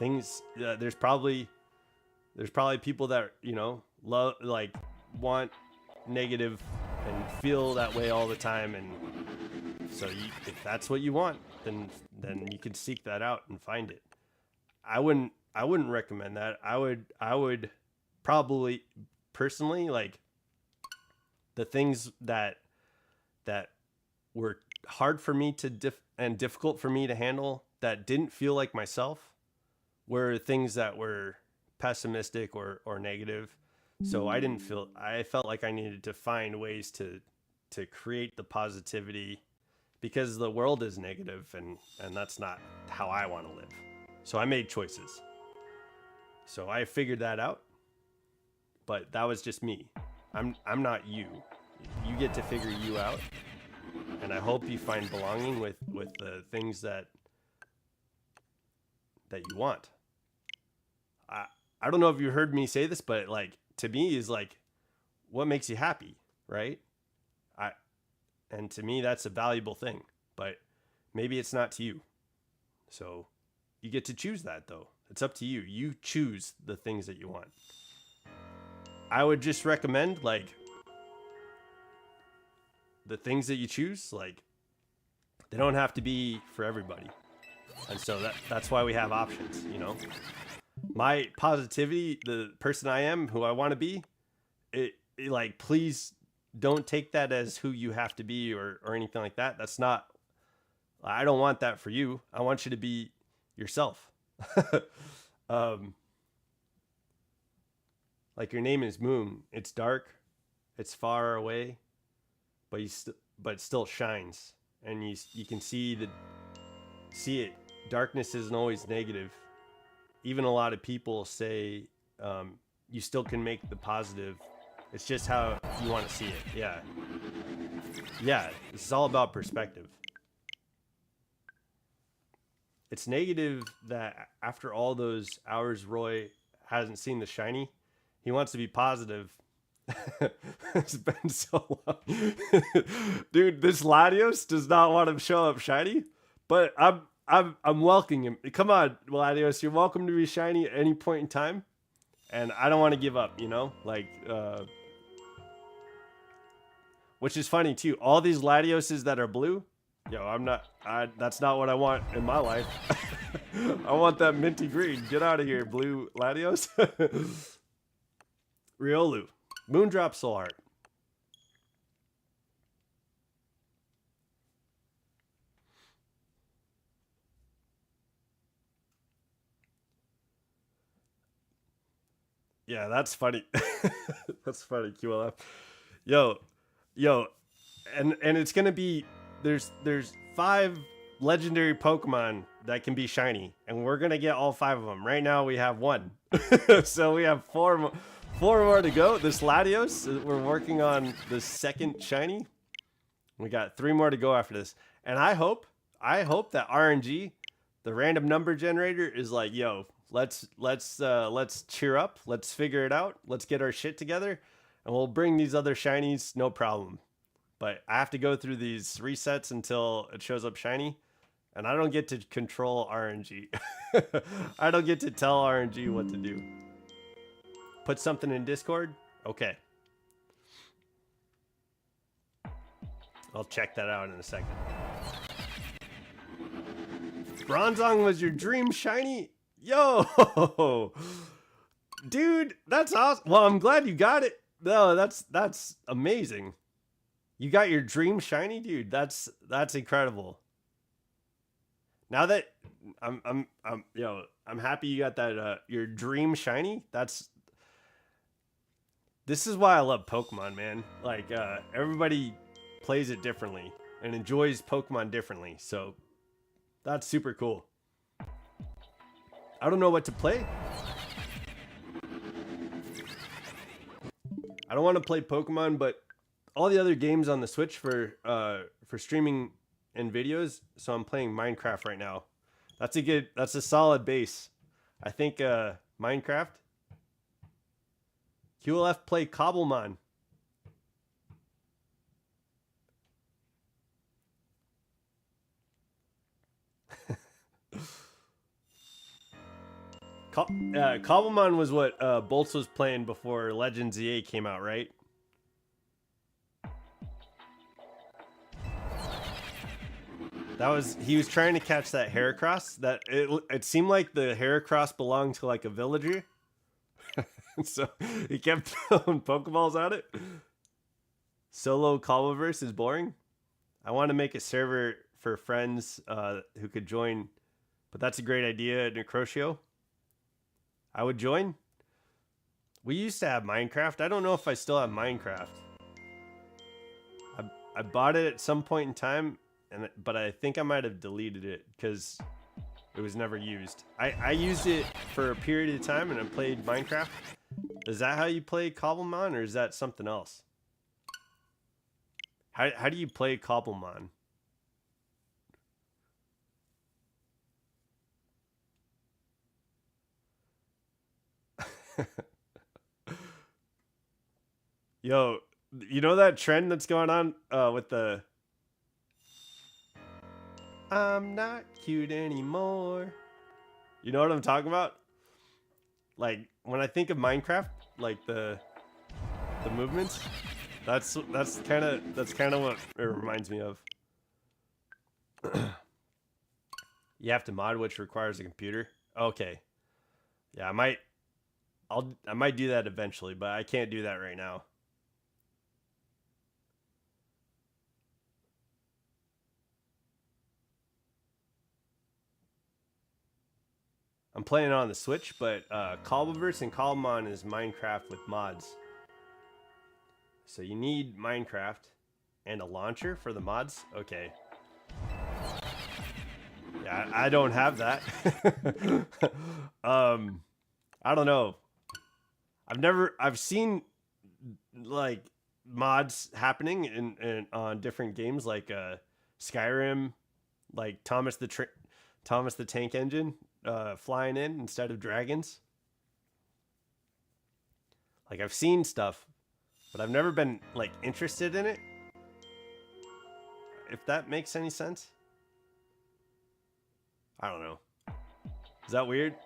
There's probably people that love, like, want negative and feel that way all the time. And so if that's what you want, then you can seek that out and find it. I wouldn't recommend that. I would probably personally, like, the things that were hard for me to and difficult for me to handle, that didn't feel like myself, were things that were pessimistic or negative. So I felt like I needed to find ways to create the positivity, because the world is negative, and that's not how I want to live. So I made choices. So I figured that out, but that was just me. I'm not you. You get to figure you out, and I hope you find belonging with the things that you want. I don't know if you heard me say this, but, like, to me is like, what makes you happy, right? And to me, that's a valuable thing, but maybe it's not to you. So you get to choose that, though. It's up to you. You choose the things that you want. I would just recommend, like, the things that you choose, like, they don't have to be for everybody. And so that's why we have options, you know? My positivity, the person I am, who I want to be, it like, please don't take that as who you have to be or anything like that. That's not, I don't want that for you. I want you to be yourself. Like, your name is Moon. It's dark, it's far away, but but it still shines, and you can see it. Darkness isn't always negative. Even a lot of people say, you still can make the positive. It's just how you want to see it. Yeah, it's all about perspective. It's negative that after all those hours Roy hasn't seen the shiny. He wants to be positive. It's been so long. Dude, this Latios does not want him to show up shiny, but I'm welcoming him. Come on, Latios, you're welcome to be shiny at any point in time. And I don't want to give up, you know? Like, which is funny too. All these Latioses that are blue, that's not what I want in my life. I want that minty green. Get out of here, blue Latios. Riolu. Moondrop Soul Heart. Yeah, that's funny. That's funny, QLF. Yo, and it's gonna be, there's 5 legendary Pokemon that can be shiny, and we're gonna get all 5 of them. Right now we have 1. So we have 4 more to go. This Latios, we're working on the second shiny. We got 3 more to go after this. And I hope that RNG, the random number generator, is like, yo, let's cheer up. Let's figure it out. Let's get our shit together, and we'll bring these other shinies, no problem. But I have to go through these resets until it shows up shiny, and I don't get to control RNG. I don't get to tell RNG what to do. Put something in Discord? Okay. I'll check that out in a second. Bronzong was your dream shiny? Yo! Dude, that's awesome. Well, I'm glad you got it. No, that's amazing. You got your dream shiny, dude. That's incredible. Now that I'm happy you got that your dream shiny. This is why I love Pokemon, man. Like, everybody plays it differently and enjoys Pokemon differently. So that's super cool. I don't know what to play. I don't want to play Pokemon, but all the other games on the Switch for streaming and videos. So I'm playing Minecraft right now. That's a solid base. I think Minecraft. QLF play Cobblemon. Cobblemon was what Bolts was playing before Legends EA came out, right? He was trying to catch that Heracross. It seemed like the Heracross belonged to like a villager. So he kept throwing Pokeballs at it. Solo Cobbleverse is boring. I want to make a server for friends who could join, but that's a great idea, Necrotio. I would join. We used to have Minecraft. I don't know if I still have Minecraft. I bought it at some point in time, but I think I might have deleted it because it was never used. I used it for a period of time and I played Minecraft. Is that how you play Cobblemon, or is that something else? How do you play Cobblemon? Yo, you know that trend that's going on with the I'm not cute anymore. You know what I'm talking about? Like when I think of Minecraft, like the movements, that's kind of what it reminds me of. You have to mod, which requires a computer. Okay. Yeah, I might do that eventually, but I can't do that right now. I'm playing on the Switch, but Cobbleverse and Cobblemon is Minecraft with mods. So you need Minecraft and a launcher for the mods? Okay. Yeah, I don't have that. I don't know. I've seen like mods happening in on different games like Skyrim, like Thomas the Tank Engine flying in instead of dragons. Like I've seen stuff, but I've never been like interested in it. If that makes any sense. I don't know. Is that weird?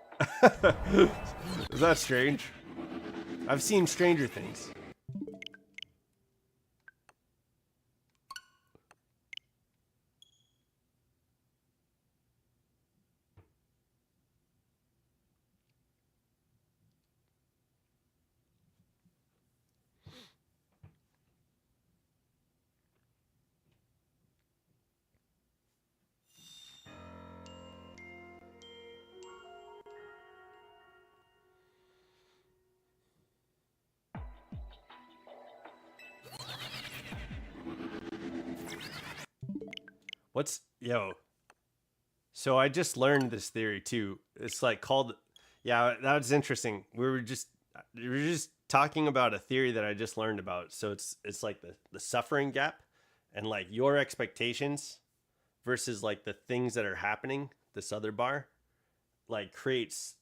Is that strange? I've seen Stranger Things. So I just learned this theory too. It's like called, yeah, that's interesting. We were just talking about a theory that I just learned about. So it's like the suffering gap, and like your expectations versus like the things that are happening. This other bar, like creates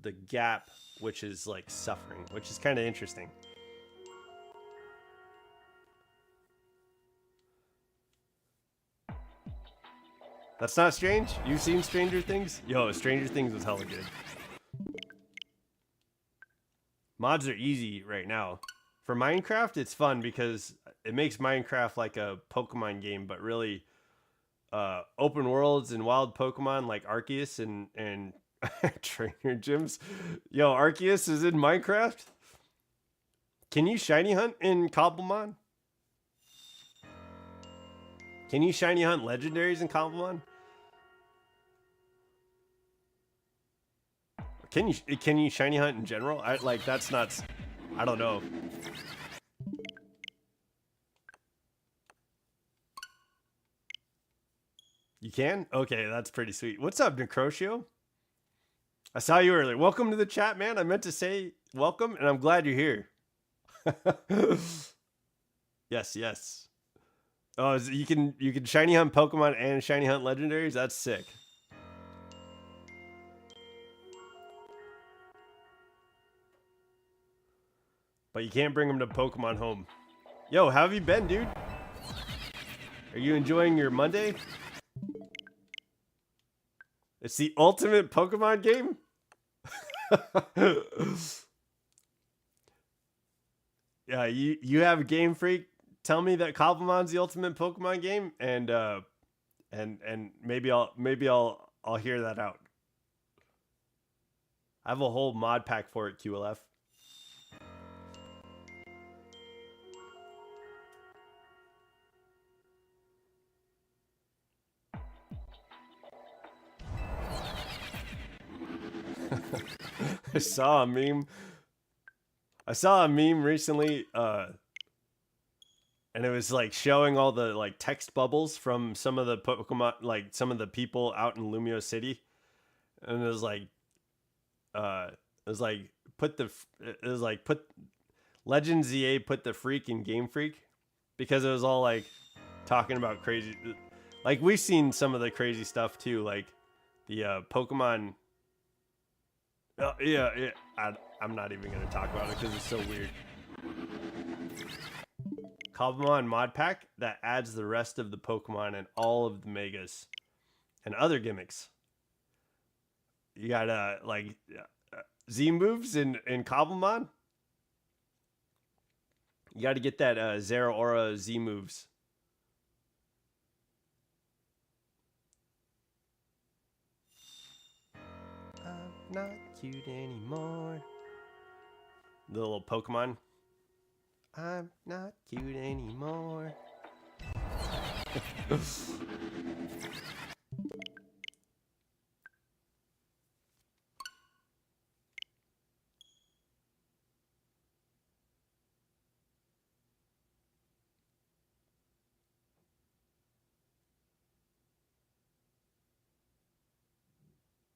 the gap, which is like suffering, which is kind of interesting. That's not strange? You've seen Stranger Things? Yo, Stranger Things was hella good. Mods are easy right now. For Minecraft, it's fun because it makes Minecraft like a Pokemon game, but really open worlds and wild Pokemon like Arceus and trainer gyms. Yo, Arceus is in Minecraft? Can you shiny hunt in Cobblemon? Can you shiny hunt legendaries in Cobblemon? Can you shiny hunt in general? That's not. I don't know. You can? Okay, that's pretty sweet. What's up, Necrotio? I saw you earlier. Welcome to the chat, man. I meant to say welcome, and I'm glad you're here. Yes. Oh, you can shiny hunt Pokemon and shiny hunt legendaries? That's sick. But you can't bring them to Pokemon Home. Yo, how have you been, dude? Are you enjoying your Monday? It's the ultimate Pokemon game? Yeah, you have a Game Freak. Tell me that Cobblemon's the ultimate Pokemon game, and maybe I'll hear that out. I have a whole mod pack for it, QLF. I saw a meme. I saw a meme recently, and it was like showing all the like text bubbles from some of the Pokemon, like some of the people out in Lumio City, and it was like it was like put Legend ZA put the freak in Game Freak, because it was all like talking about crazy, like we've seen some of the crazy stuff too, like the Pokemon. Yeah, I'm not even gonna talk about it because it's so weird. Cobblemon mod pack that adds the rest of the Pokemon and all of the Megas and other gimmicks. You got like Z moves in Cobblemon. You got to get that Zeraora Z moves. I'm not cute anymore. The little Pokemon. I'm not cute anymore.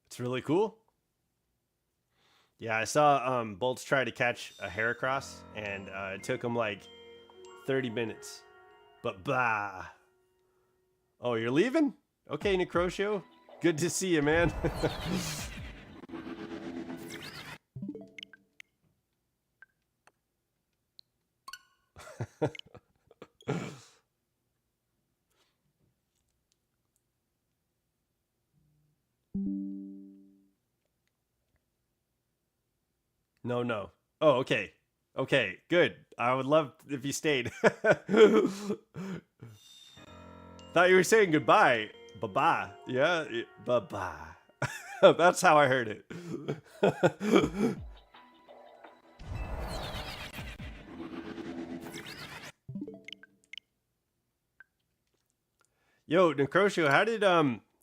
It's really cool. Yeah, I saw Bolts try to catch a Heracross, and it took him like 30 minutes. But bah. Oh, you're leaving? Okay, Necrotio. Good to see you, man. No, no. Oh, okay. Okay, good. I would love if you stayed. Thought you were saying goodbye. Bye-bye. Yeah, bye-bye. That's how I heard it. Yo, Necrotio,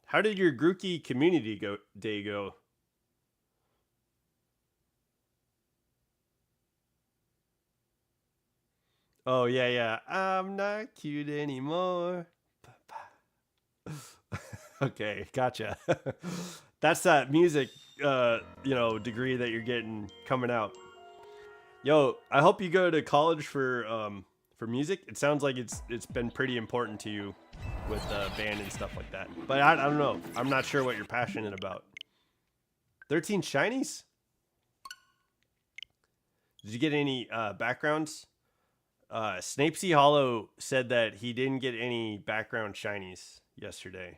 how did your Grookey community day go? Oh yeah, yeah. I'm not cute anymore. Okay, gotcha. That's that music degree that you're getting coming out. Yo, I hope you go to college for music. It sounds like it's been pretty important to you with band and stuff like that. But I don't know. I'm not sure what you're passionate about. 13 shinies? Did you get any backgrounds? Snapesy Hollow said that he didn't get any background shinies yesterday,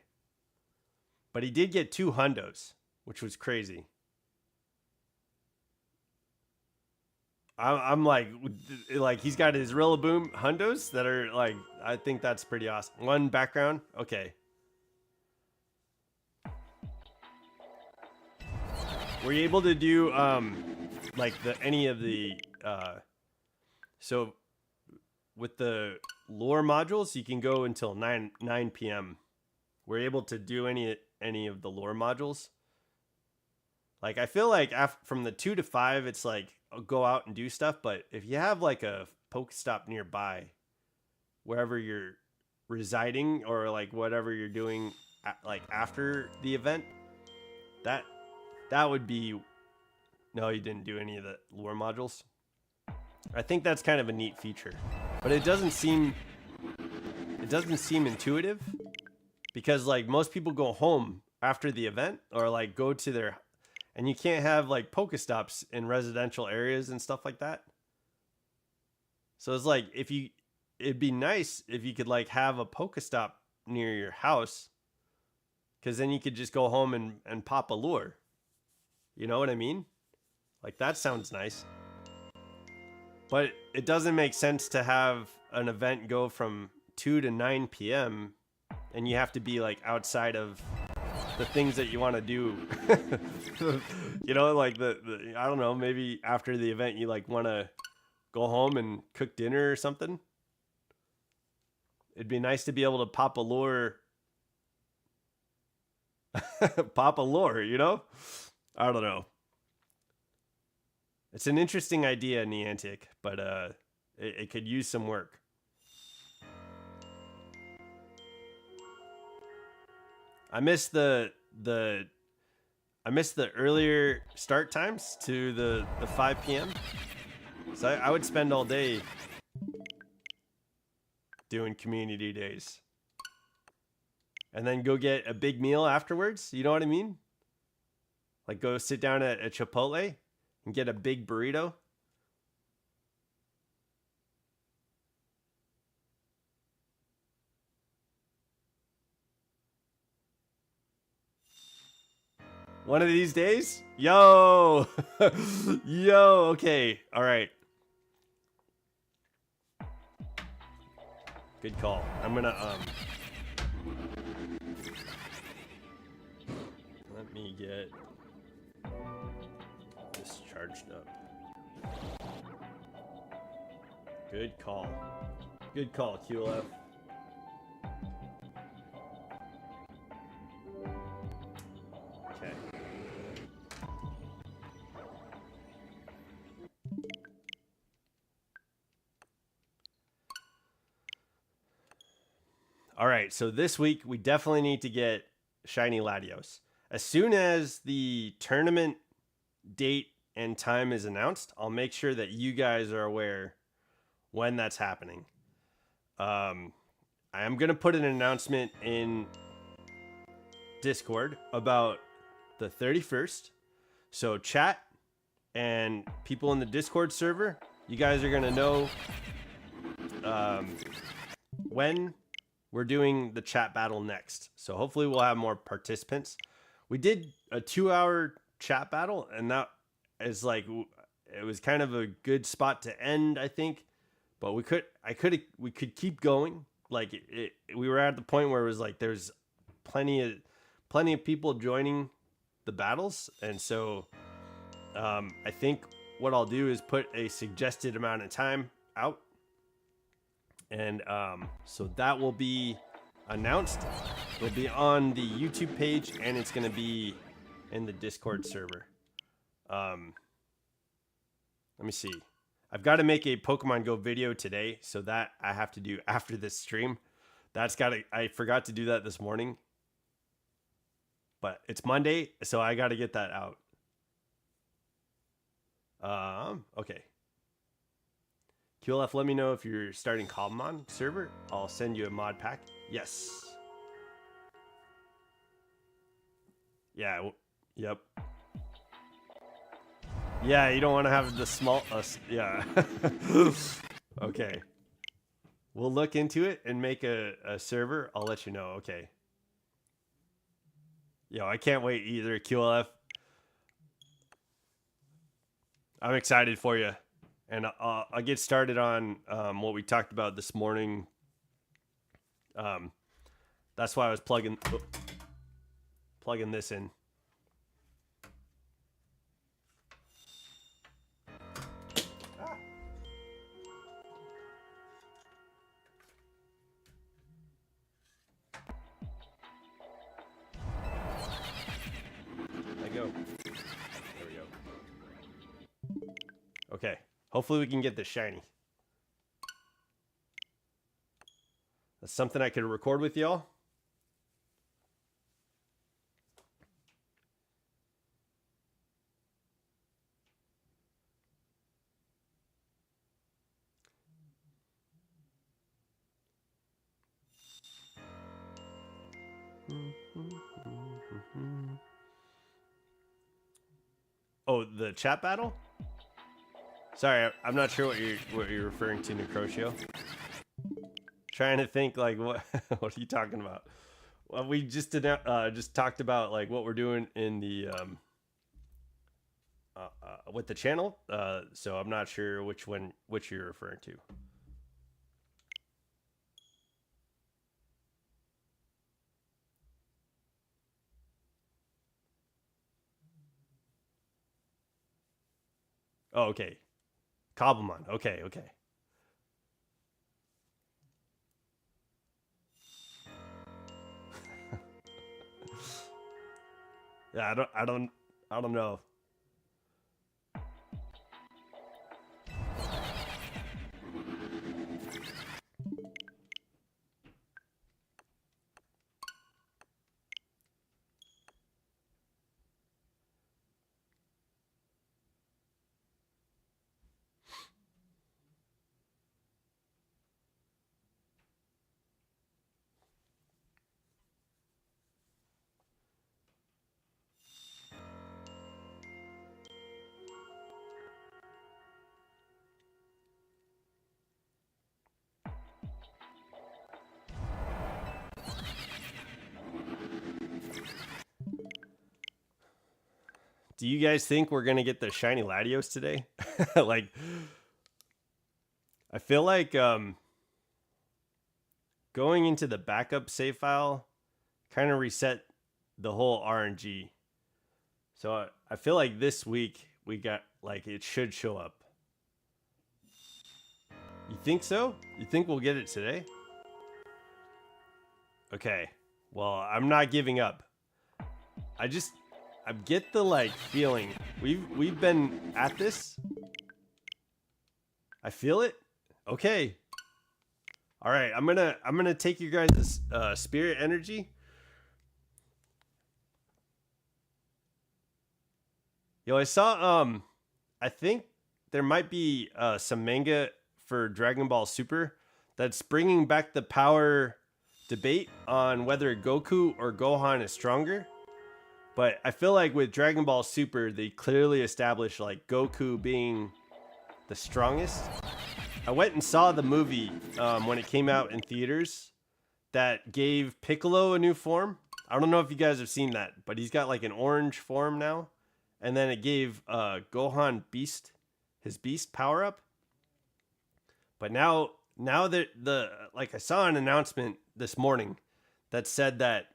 but he did get 2 hundos, which was crazy. I'm like he's got his Rillaboom hundos that are like, I think that's pretty awesome. 1 background, okay. Were you able to do like any of the so with the lore modules, you can go until 9 p.m. We're able to do any of the lore modules. Like I feel like from the 2 to 5, it's like go out and do stuff. But if you have like a Pokestop nearby, wherever you're residing or like whatever you're doing, like after the event, that would be. No, you didn't do any of the lore modules. I think that's kind of a neat feature, but it doesn't seem intuitive, because like most people go home after the event or like go to their, and you can't have like Pokestops in residential areas and stuff like that. So it's like it'd be nice if you could like have a Pokestop near your house, because then you could just go home and pop a lure. You know what I mean? Like, that sounds nice. But it doesn't make sense to have an event go from 2 to 9 p.m. and you have to be like outside of the things that you want to do. You know, like the I don't know, maybe after the event you like want to go home and cook dinner or something. It'd be nice to be able to pop a lure. Pop a lure, you know? I don't know. It's an interesting idea, Niantic, but it could use some work. I miss the earlier start times to the 5 p.m. So I would spend all day doing community days. And then go get a big meal afterwards. You know what I mean? Like go sit down at a Chipotle and get a big burrito. One of these days? Yo! Yo, okay. All right. Good call. I'm gonna, let me get this charged up. Good call. Good call, QLF. Okay. All right, so this week we definitely need to get shiny Latios. As soon as the tournament date and time is announced, I'll make sure that you guys are aware when that's happening. I am going to put an announcement in Discord about the 31st. So chat and people in the Discord server, you guys are going to know when we're doing the chat battle next. So hopefully we'll have more participants. We did a 2-hour chat battle, and that is like, it was kind of a good spot to end, I think. But we could keep going. Like we were at the point where it was like there's plenty of people joining the battles, and so I think what I'll do is put a suggested amount of time out, and so that will be announced. It'll be on the YouTube page, and it's going to be in the Discord server. Let me see. I've got to make a Pokemon Go video today, so that I have to do after this stream. I forgot to do that this morning, but it's Monday, so I got to get that out. Okay. QLF, let me know if you're starting Cobblemon server. I'll send you a mod pack. Yes. Yeah. Yep. Yeah, you don't want to have the small... yeah. Okay. We'll look into it and make a server. I'll let you know. Okay. Yo, I can't wait either, QLF. I'm excited for you. And I'll get started on what we talked about this morning. That's why I was plugging this in. Go. There we go. Okay. Hopefully we can get this shiny. That's something I could record with y'all. Oh, the chat battle? Sorry, I'm not sure what you're referring to, Necrotio. Trying to think like what what are you talking about? Well, we just talked about like what we're doing in the with the channel. So I'm not sure which you're referring to. Oh, okay. Cobblemon. Okay, okay. Yeah, I don't know. Do you guys think we're gonna get the shiny Latios today? Like, I feel like going into the backup save file kind of reset the whole RNG. So I feel like this week we got like it should show up. You think so? You think we'll get it today? Okay. Well, I'm not giving up. I get the like feeling we've been at this. I feel it. Okay. All right, I'm gonna take you guys' spirit energy. Yo, I saw I think there might be some manga for Dragon Ball Super that's bringing back the power debate on whether Goku or Gohan is stronger. But I feel like with Dragon Ball Super, they clearly established like Goku being the strongest. I went and saw the movie when it came out in theaters that gave Piccolo a new form. I don't know if you guys have seen that, but he's got like an orange form now. And then it gave Gohan his beast power up. But now that I saw an announcement this morning that said that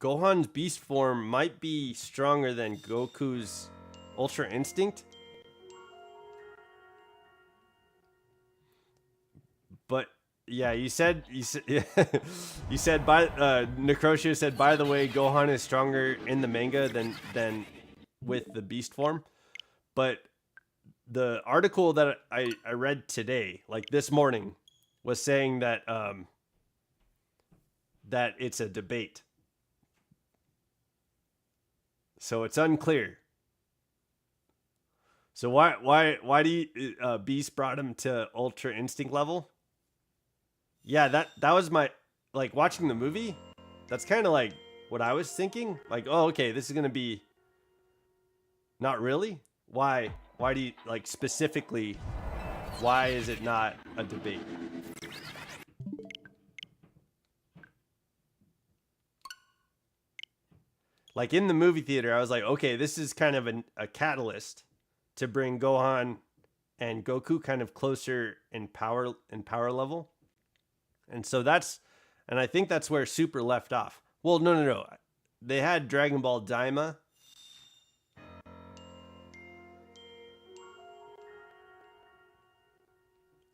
Gohan's beast form might be stronger than Goku's Ultra Instinct. But yeah, you said you said Necrotio said, by the way, Gohan is stronger in the manga than with the beast form. But the article that I read today, like this morning, was saying that that it's a debate. So it's unclear. So why do you Beast brought him to Ultra Instinct level? Yeah, that was my like watching the movie. That's kind of like what I was thinking. Like, oh, okay, this is gonna be. Not really. Why? Why do you like specifically? Why is it not a debate? Like in the movie theater, I was like, okay, this is kind of a catalyst to bring Gohan and Goku kind of closer in power level. And so and I think that's where Super left off. Well, no. They had Dragon Ball Daima.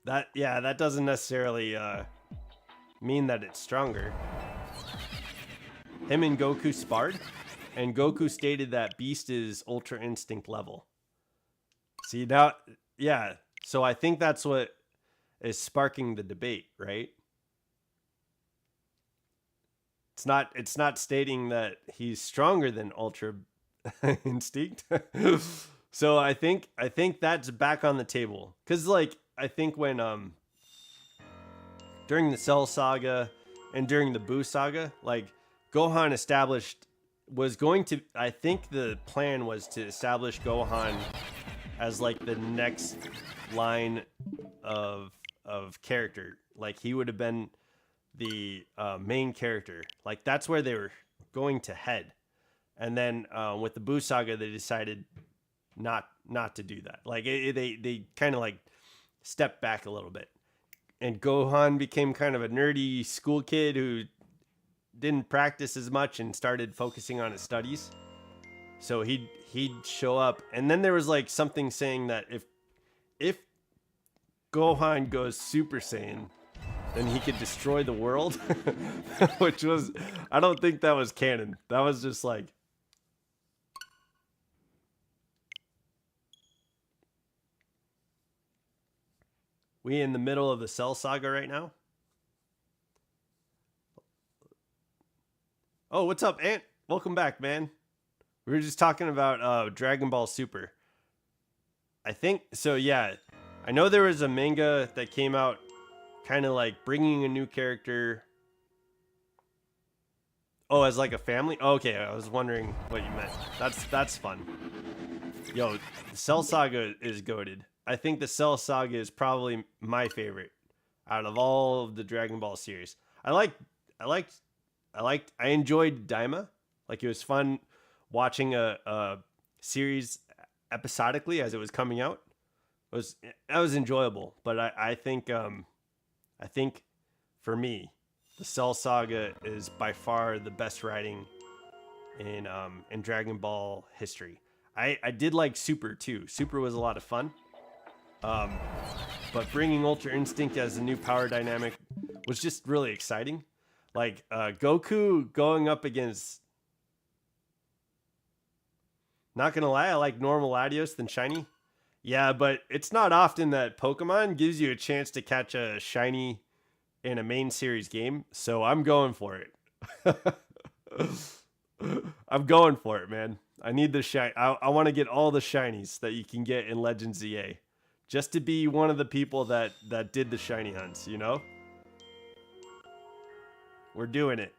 That doesn't necessarily mean that it's stronger. Him and Goku sparred, and Goku stated that Beast is Ultra Instinct level. See now, yeah. So I think that's what is sparking the debate, right? It's not stating that he's stronger than Ultra Instinct. So I think that's back on the table, because like I think when during the Cell Saga and during the Buu Saga, like Gohan I think the plan was to establish Gohan as like the next line of character. Like he would have been the main character. Like that's where they were going to head. And then with the Buu Saga, they decided not to do that. Like they kind of like stepped back a little bit, and Gohan became kind of a nerdy school kid who didn't practice as much and started focusing on his studies. So he'd show up, and then there was like something saying that if Gohan goes Super Saiyan, then he could destroy the world, which was, I don't think that was canon. That was just like, we in the middle of the Cell Saga right now. Oh, what's up, Ant? Welcome back, man. We were just talking about Dragon Ball Super. I think so. Yeah, I know there was a manga that came out, kind of like bringing a new character. Oh, as like a family. Oh, okay, I was wondering what you meant. That's fun. Yo, the Cell Saga is goated. I think the Cell Saga is probably my favorite out of all of the Dragon Ball series. I enjoyed Daima. Like, it was fun watching a series episodically as it was coming out. That was enjoyable. But I think for me, the Cell Saga is by far the best writing in Dragon Ball history. I did like Super too. Super was a lot of fun. But bringing Ultra Instinct as a new power dynamic was just really exciting. Like Goku going up against. Not gonna lie, I like normal Latios than shiny. Yeah, but it's not often that Pokemon gives you a chance to catch a shiny in a main series game, so I'm going for it. I'm going for it, man. I need the shiny. I want to get all the shinies that you can get in Legends EA, just to be one of the people that did the shiny hunts. You know, we're doing it.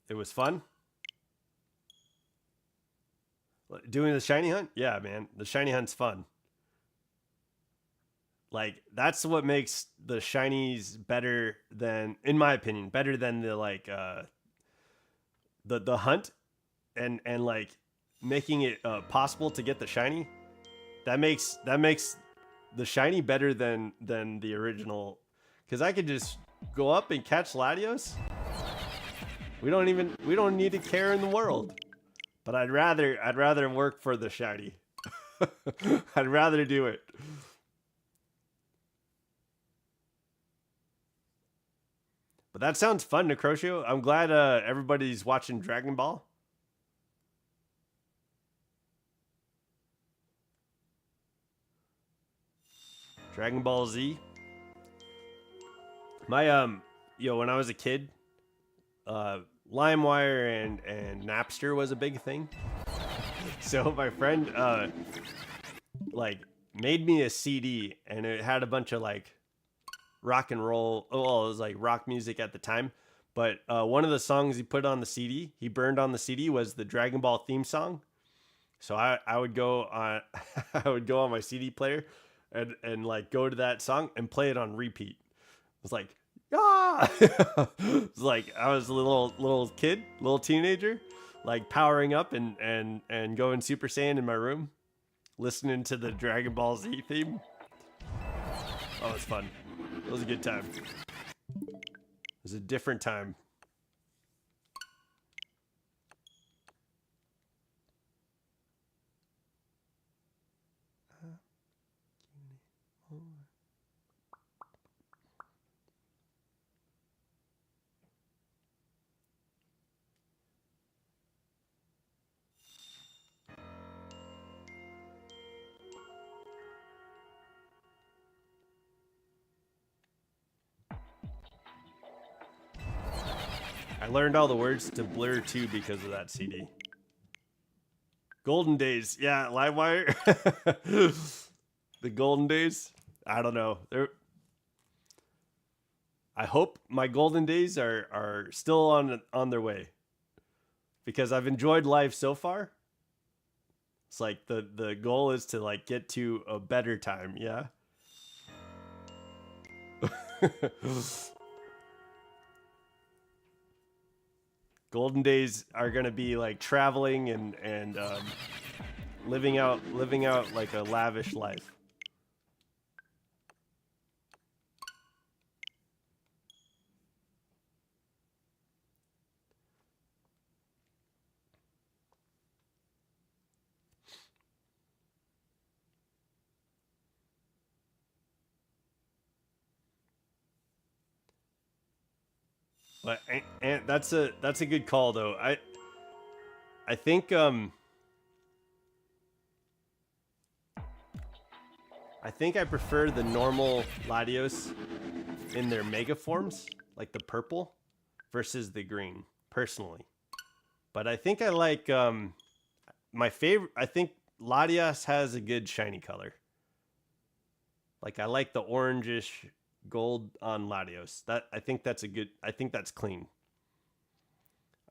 It was fun. Doing the shiny hunt? Yeah, man. The shiny hunt's fun. Like, that's what makes the shinies better than, in my opinion, better than the like the hunt, and like making it possible to get the shiny. That makes the shiny better than the original, because I could just go up and catch Latios. We don't need a care in the world. But I'd rather work for the shiny. I'd rather do it. But that sounds fun, Necrotio. I'm glad everybody's watching Dragon Ball. Dragon Ball Z. My when I was a kid, LimeWire and Napster was a big thing. So my friend like made me a CD, and it had a bunch of like rock and roll. Well, it was like rock music at the time. But one of the songs he put on the CD, he burned on the CD, was the Dragon Ball theme song. So I would go on I would go on my CD player and like go to that song and play it on repeat. It was like, ah! It's like I was a little kid, little teenager, like powering up and going Super Saiyan in my room, listening to the Dragon Ball Z theme. Oh, it was fun. It was a good time. It was a different time. I learned all the words to Blur 2 because of that CD. Golden Days. Yeah, Livewire. The Golden Days. I don't know. I hope my Golden Days are still on their way, because I've enjoyed life so far. It's like the goal is to like get to a better time, yeah? Golden days are gonna be like traveling and living out like a lavish life. But and that's a good call though. I think I prefer the normal Latios in their mega forms, like the purple, versus the green, personally. But I think I like my favorite. I think Latios has a good shiny color. Like I like the orangish gold on Latios. That I think that's a good. I think that's clean.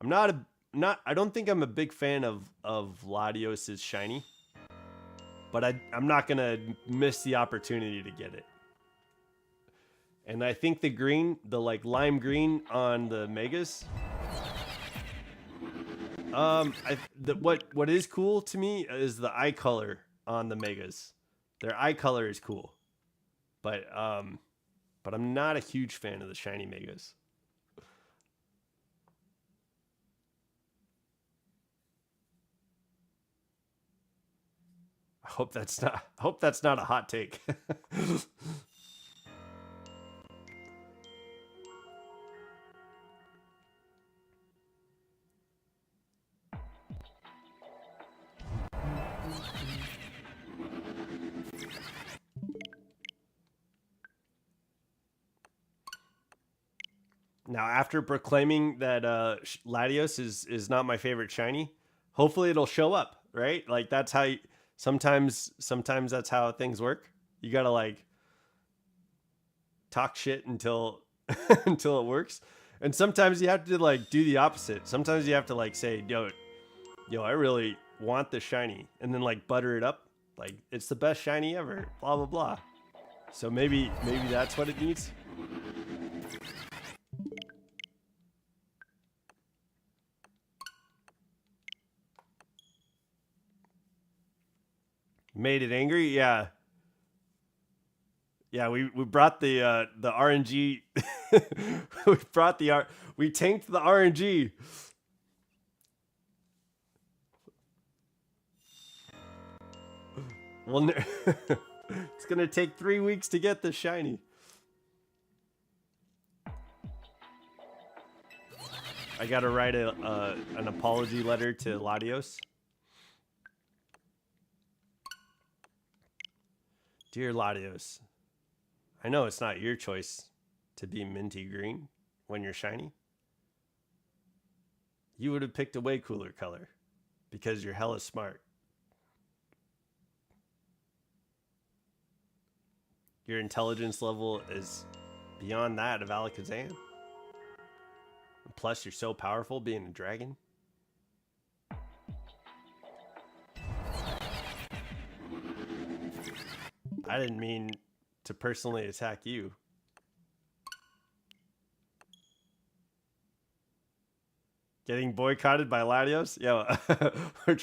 I'm not a not. I don't think I'm a big fan of Latios's shiny, but I'm not gonna miss the opportunity to get it. And I think the green, the like lime green on the megas. What is cool to me is the eye color on the megas. Their eye color is cool, but I'm not a huge fan of the shiny megas. I hope that's not a hot take. Now, after proclaiming that Latios is not my favorite shiny, hopefully it'll show up, right? Like that's how sometimes that's how things work. You gotta like talk shit until until it works, and sometimes you have to like do the opposite. Sometimes you have to like say, yo, I really want the shiny, and then like butter it up, like it's the best shiny ever, blah blah blah. So maybe that's what it needs. Made it angry, yeah. Yeah, we brought the RNG. we brought the R. We tanked the RNG. Well, it's gonna take 3 weeks to get the shiny. I gotta write an apology letter to Latios. Dear Latios, I know it's not your choice to be minty green when you're shiny. You would have picked a way cooler color because you're hella smart. Your intelligence level is beyond that of Alakazam. Plus, you're so powerful being a dragon. I didn't mean to personally attack you. Getting boycotted by Latios? Yeah, we're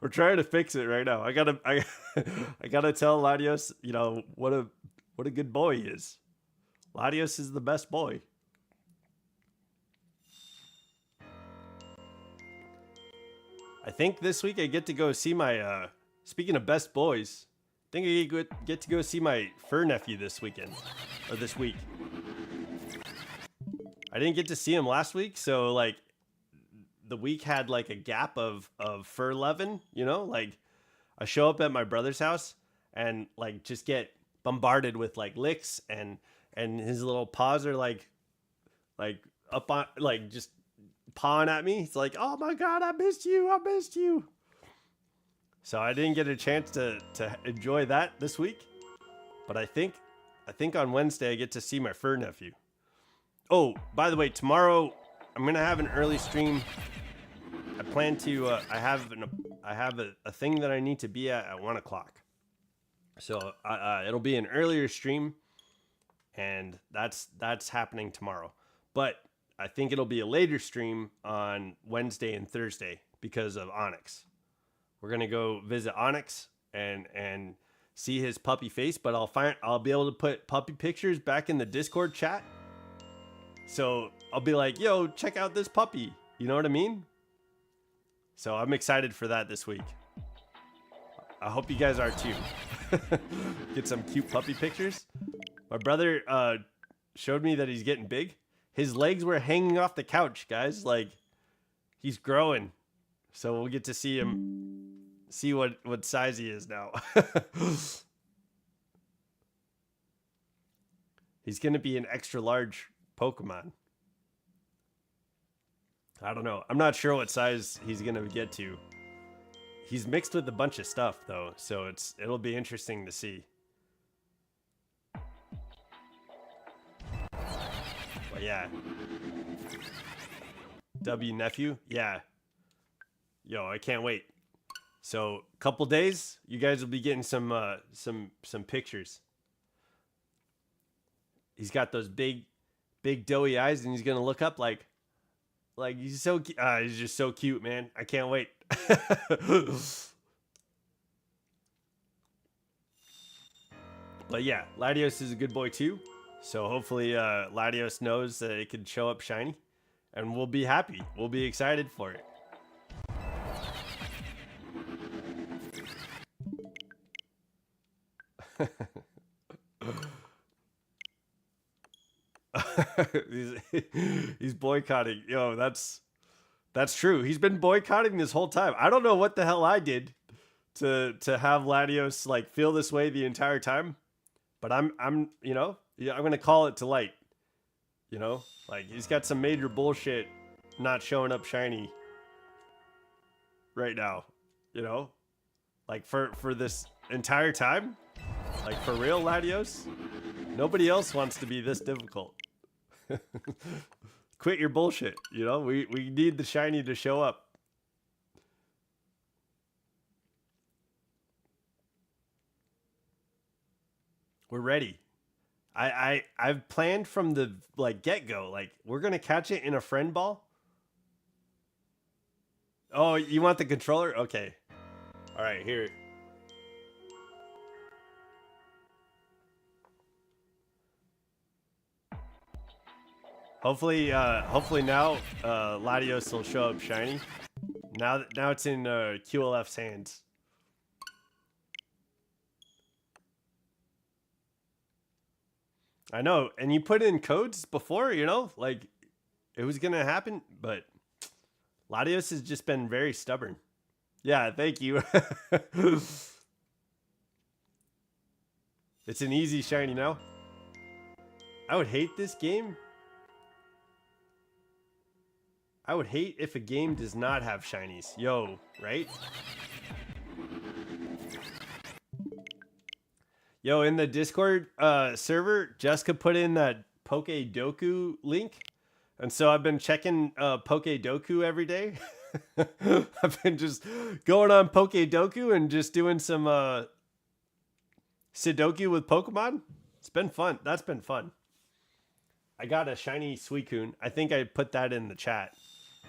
trying to fix it right now. I gotta tell Latios, you know, what a good boy he is. Latios is the best boy. I think this week I get to go see my speaking of best boys, I think I get to go see my fur nephew this weekend or this week. I didn't get to see him last week, so like the week had like a gap of fur loving, you know, like I show up at my brother's house and like just get bombarded with like licks and his little paws are like up on like just pawing at me. It's like, oh my god, I missed you. So I didn't get a chance to enjoy that this week, but I think on Wednesday I get to see my fur nephew. Oh, by the way, tomorrow I'm gonna have an early stream. I plan to. I have a thing that I need to be at 1 o'clock. So it'll be an earlier stream, and that's happening tomorrow. But I think it'll be a later stream on Wednesday and Thursday because of Onyx. We're gonna go visit Onyx and see his puppy face, but I'll be able to put puppy pictures back in the Discord chat. So I'll be like, yo, check out this puppy. You know what I mean? So I'm excited for that this week. I hope you guys are too. Get some cute puppy pictures. My brother showed me that he's getting big. His legs were hanging off the couch, guys. Like, he's growing. So we'll get to see him, see what size he is now. He's going to be an extra large Pokemon. I don't know. I'm not sure what size he's going to get to. He's mixed with a bunch of stuff, though, so it'll be interesting to see. But yeah. W nephew? Yeah. Yo, I can't wait. So, couple days, you guys will be getting some pictures. He's got those big doughy eyes, and he's gonna look up like he's so he's just so cute, man. I can't wait. But yeah, Latios is a good boy too. So hopefully Latios knows that it could show up shiny, and we'll be happy. We'll be excited for it. He's boycotting. Yo, that's true. He's been boycotting this whole time. I don't know what the hell I did to have Latios like feel this way the entire time, but I'm you know, yeah, I'm gonna call it to light. You know, like he's got some major bullshit not showing up shiny right now. You know, like for this entire time, like for real, Latios. Nobody else wants to be this difficult. Quit your bullshit. You know, we need the shiny to show up. We're ready. I've planned from the like get-go. Like, we're gonna catch it in a friend ball. Oh, you want the controller? Okay. All right, here. Hopefully now Latios will show up shiny. Now it's in QLF's hands. I know, and you put in codes before, you know, like it was gonna happen, but Latios has just been very stubborn. Yeah, thank you. It's an easy shiny now. I would hate this game. I would hate if a game does not have shinies. Yo, right? Yo, in the Discord server, Jessica put in that Pokedoku link. And so I've been checking Pokedoku every day. I've been just going on Pokedoku and just doing some Sudoku with Pokemon. It's been fun. That's been fun. I got a shiny Suicune. I think I put that in the chat.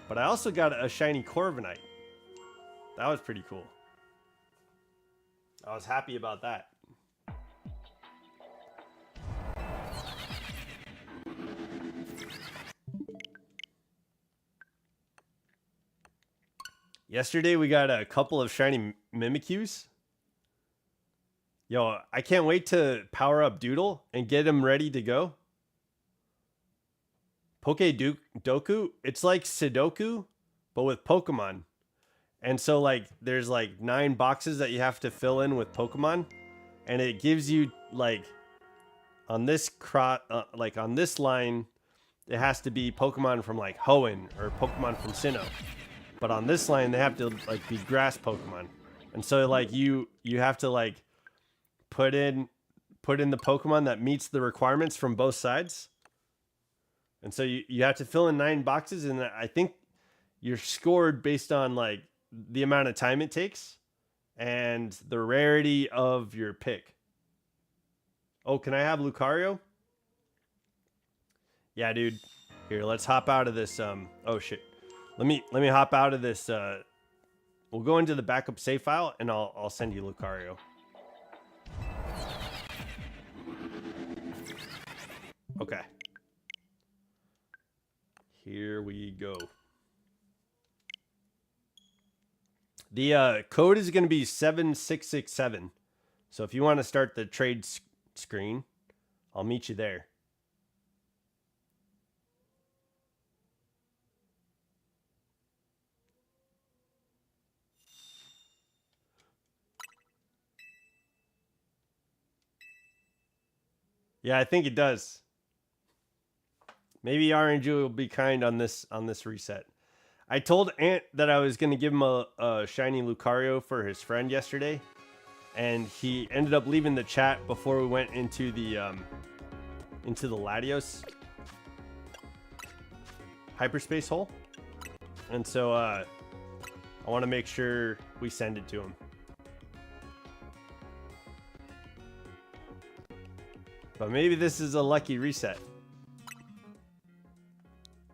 But I also got a shiny Corviknight. That was pretty cool. I was happy about that. Yesterday we got a couple of shiny Mimikyus. Yo, I can't wait to power up Doodle and get him ready to go. Pokedoku, it's like Sudoku, but with Pokemon. And so like there's like 9 boxes that you have to fill in with Pokemon, and it gives you like on this on this line, it has to be Pokemon from like Hoenn or Pokemon from Sinnoh. But on this line, they have to like be grass Pokemon. And so like you have to like put in the Pokemon that meets the requirements from both sides. And so you have to fill in 9 boxes, and I think you're scored based on like the amount of time it takes and the rarity of your pick. Oh, can I have Lucario? Yeah, dude. Here, let's hop out of this. Oh shit. Let me hop out of this. We'll go into the backup save file, and I'll send you Lucario. Okay. Here we go. The code is going to be 7667. So if you want to start the trade screen, I'll meet you there. Yeah, I think it does. Maybe RNG will be kind on this reset. I told Ant that I was going to give him a shiny Lucario for his friend yesterday, and he ended up leaving the chat before we went into the Latios hyperspace hole, and so I want to make sure we send it to him. But maybe this is a lucky reset.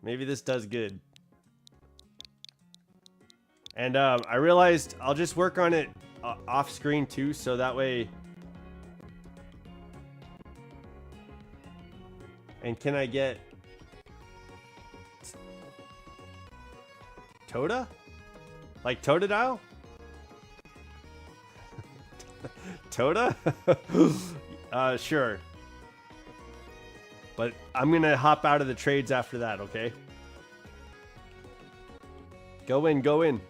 Maybe this does good. And I realized I'll just work on it off screen too, so that way. And can I get Toda? Like Totodile? Toda? Sure. But I'm going to hop out of the trades after that, okay? Go in, go in.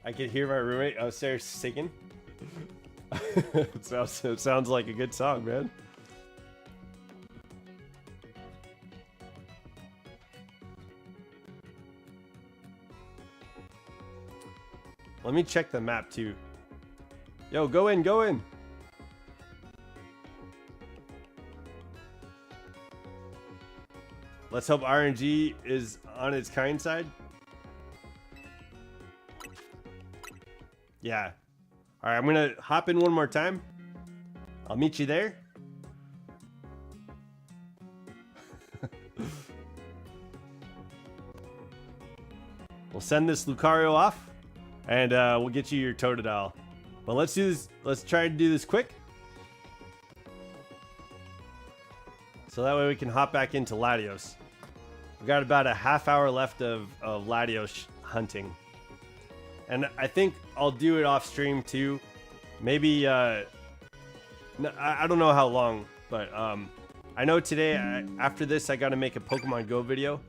I could hear my roommate upstairs singing. It sounds like a good song, man. Let me check the map too. Yo, go in, go in. Let's hope RNG is on its kind side. Yeah. All right, I'm going to hop in one more time. I'll meet you there. We'll send this Lucario off, and we'll get you your Totodile. But let's do this. Let's try to do this quick. So that way we can hop back into Latios. We've got about a half hour left of Latios hunting. And I think I'll do it off stream too. Maybe, I don't know how long, but I know today, after this, I got to make a Pokemon Go video.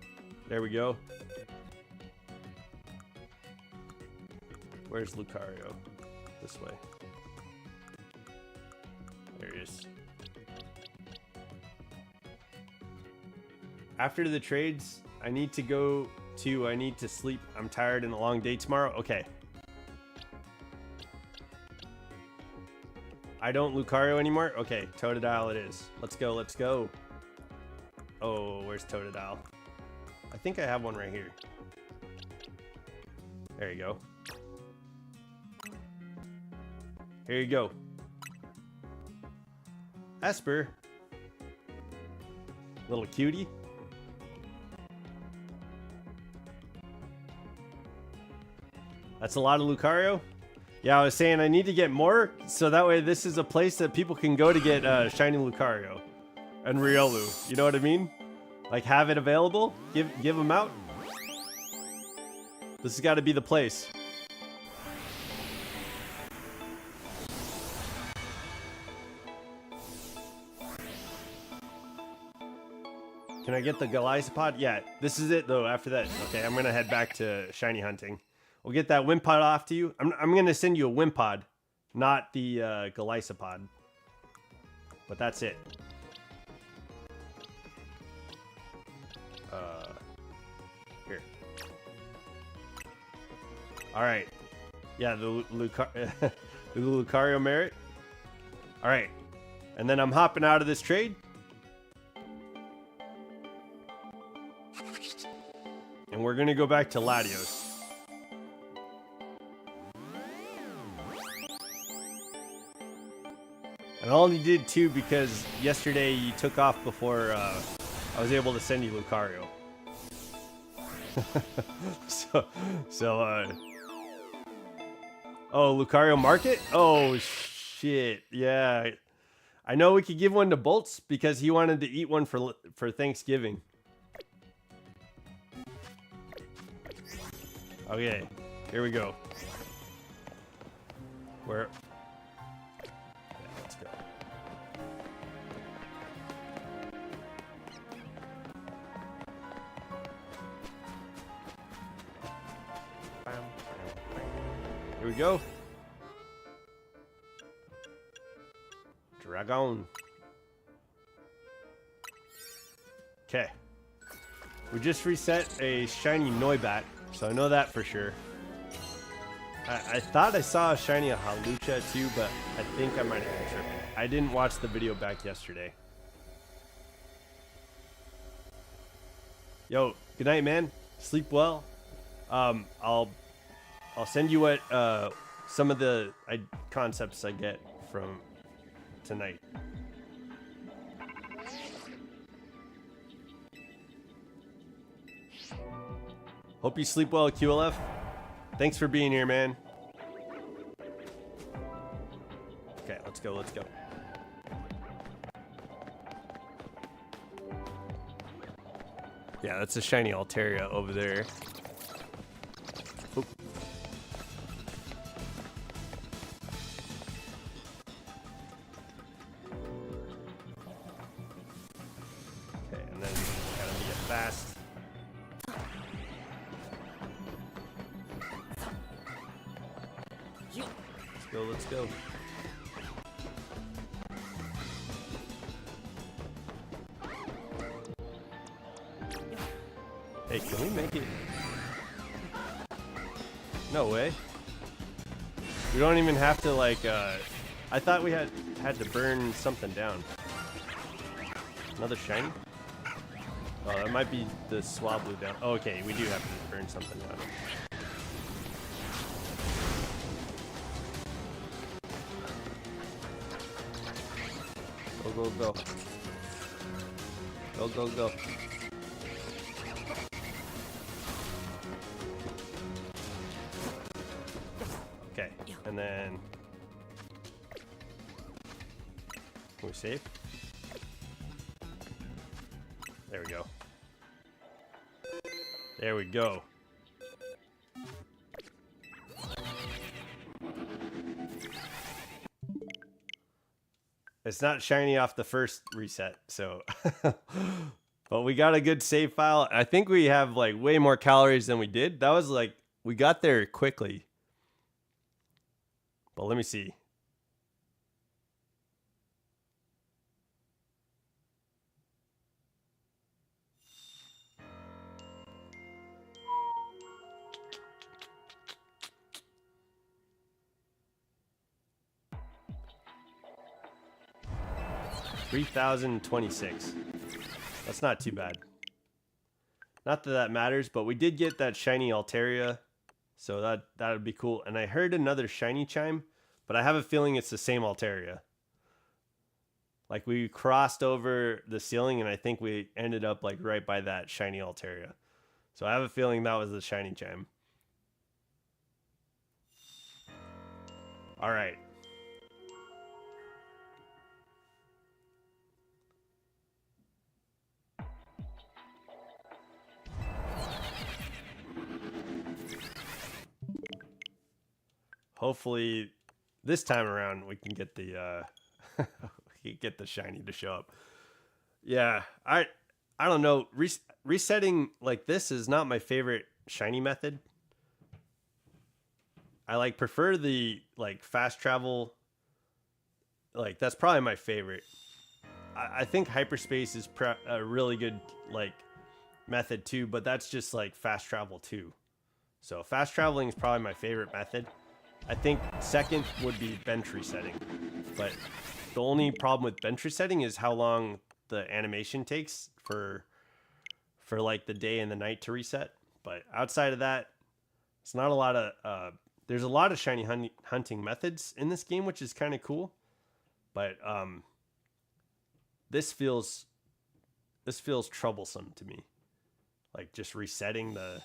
There we go. Where's Lucario? This way. There he is. After the trades, I need to sleep. I'm tired and a long day tomorrow. Okay. I don't Lucario anymore? Okay, Totodile it is. Let's go, let's go. Oh, where's Totodile? I think I have one right here. There you go. Here you go. Esper. Little cutie. That's a lot of Lucario. Yeah, I was saying I need to get more, so that way this is a place that people can go to get shiny Lucario and Riolu. You know what I mean? Like, have it available, give them out. This has got to be the place. Can I get the Golisopod? Yeah, this is it though. After that, okay, I'm gonna head back to shiny hunting. We'll get that Wimpod off to you. I'm going to send you a Wimpod, not the Golisopod. But that's it. Here. All right. Yeah, the Lucario Merit. All right. And then I'm hopping out of this trade. And we're going to go back to Latios. And I only did 2 because yesterday you took off before I was able to send you Lucario. Oh, Lucario Market? Oh, shit. Yeah. I know we could give one to Bolts because he wanted to eat one for Thanksgiving. Okay, here we go. Where? Yeah, let's go. Here we go. Dragon. Okay. We just reset a shiny Noibat, so I know that for sure. I thought I saw a shiny Halucha too, but I think I might have been tripping. I didn't watch the video back yesterday. Yo, good night, man. Sleep well. I'll send you what some of the concepts I get from tonight. Hope you sleep well, QLF. Thanks for being here, man. Okay, let's go, let's go. Yeah, that's a shiny Altaria over there. Oop. Okay, and then gotta be fast. Let's go. Hey, can we make it? No way. We don't even have to like, I thought we had to burn something down. Another shiny? Oh, that might be the Swablu down. Oh, okay, we do have to burn something down. Go, go, go. Go, go, go. Okay, and then... Can we save? There we go. There we go. It's not shiny off the first reset, so... But we got a good save file. I think we have like way more calories than we did. That was like, we got there quickly. But let me see. $3,026. That's not too bad. Not that that matters, but we did get that shiny Altaria, so that would be cool. And I heard another shiny chime, but I have a feeling it's the same Altaria. Like we crossed over the ceiling, and I think we ended up like right by that shiny Altaria. So I have a feeling that was the shiny chime. All right. Hopefully, this time around we can get the we can get the shiny to show up. Yeah, I don't know. Resetting like this is not my favorite shiny method. I like prefer the like fast travel. Like that's probably my favorite. I think hyperspace is a really good like method too, but that's just like fast travel too. So fast traveling is probably my favorite method. I think second would be bench resetting, but the only problem with bench resetting is how long the animation takes for like the day and the night to reset. But outside of that, it's not a lot of there's a lot of shiny hunting methods in this game, which is kind of cool. But this feels troublesome to me. Like just resetting the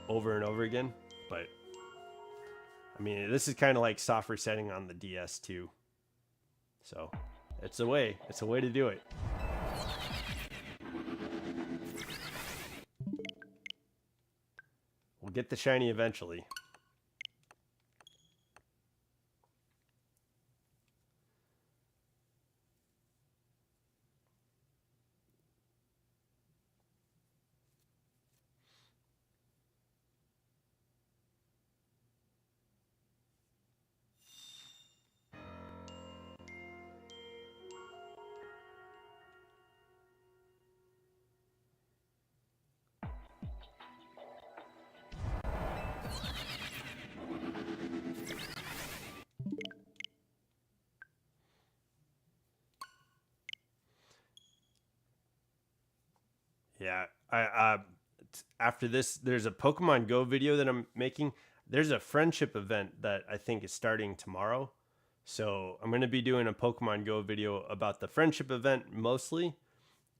over and over again. But I mean, this is kind of like soft resetting on the DS too. So it's a way to do it. We'll get the shiny eventually. Yeah, after this, there's a Pokemon Go video that I'm making. There's a friendship event that I think is starting tomorrow. So I'm gonna be doing a Pokemon Go video about the friendship event mostly,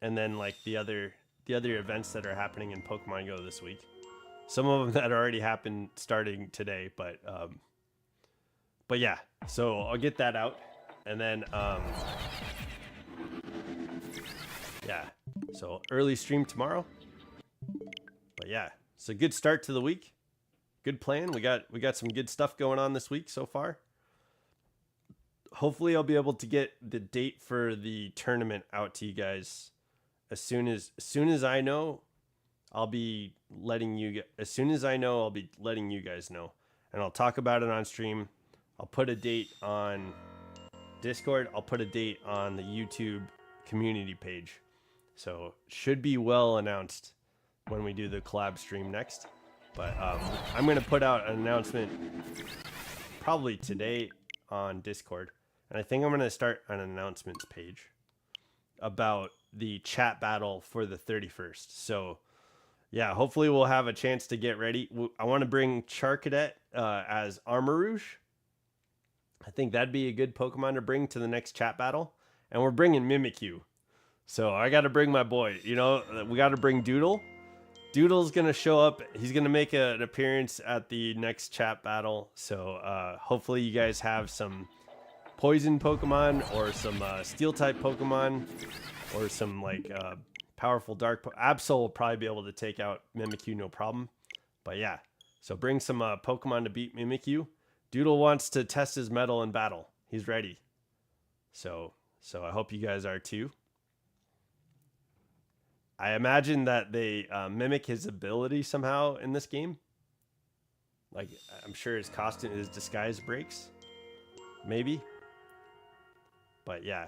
and then like the other events that are happening in Pokemon Go this week. Some of them that already happened starting today, but yeah. So I'll get that out, and then yeah. So early stream tomorrow. But yeah, it's a good start to the week. Good plan. We got some good stuff going on this week so far. Hopefully I'll be able to get the date for the tournament out to you guys as soon as I know. I'll be letting you get as soon as I know, I'll be letting you guys know. And I'll talk about it on stream. I'll put a date on Discord. I'll put a date on the YouTube community page. So should be well announced when we do the collab stream next. But I'm going to put out an announcement probably today on Discord. And I think I'm going to start an announcements page about the chat battle for the 31st. So yeah, hopefully we'll have a chance to get ready. I want to bring Charcadet as Armarouge. I think that'd be a good Pokemon to bring to the next chat battle. And we're bringing Mimikyu. So I got to bring my boy. You know, we got to bring Doodle. Doodle's going to show up. He's going to make an appearance at the next chat battle. So hopefully you guys have some poison Pokemon or some steel type Pokemon or some like powerful dark. Absol will probably be able to take out Mimikyu no problem. But yeah, so bring some Pokemon to beat Mimikyu. Doodle wants to test his mettle in battle. He's ready. So I hope you guys are too. I imagine that they mimic his ability somehow in this game. Like, I'm sure his costume, his disguise breaks. Maybe. But yeah.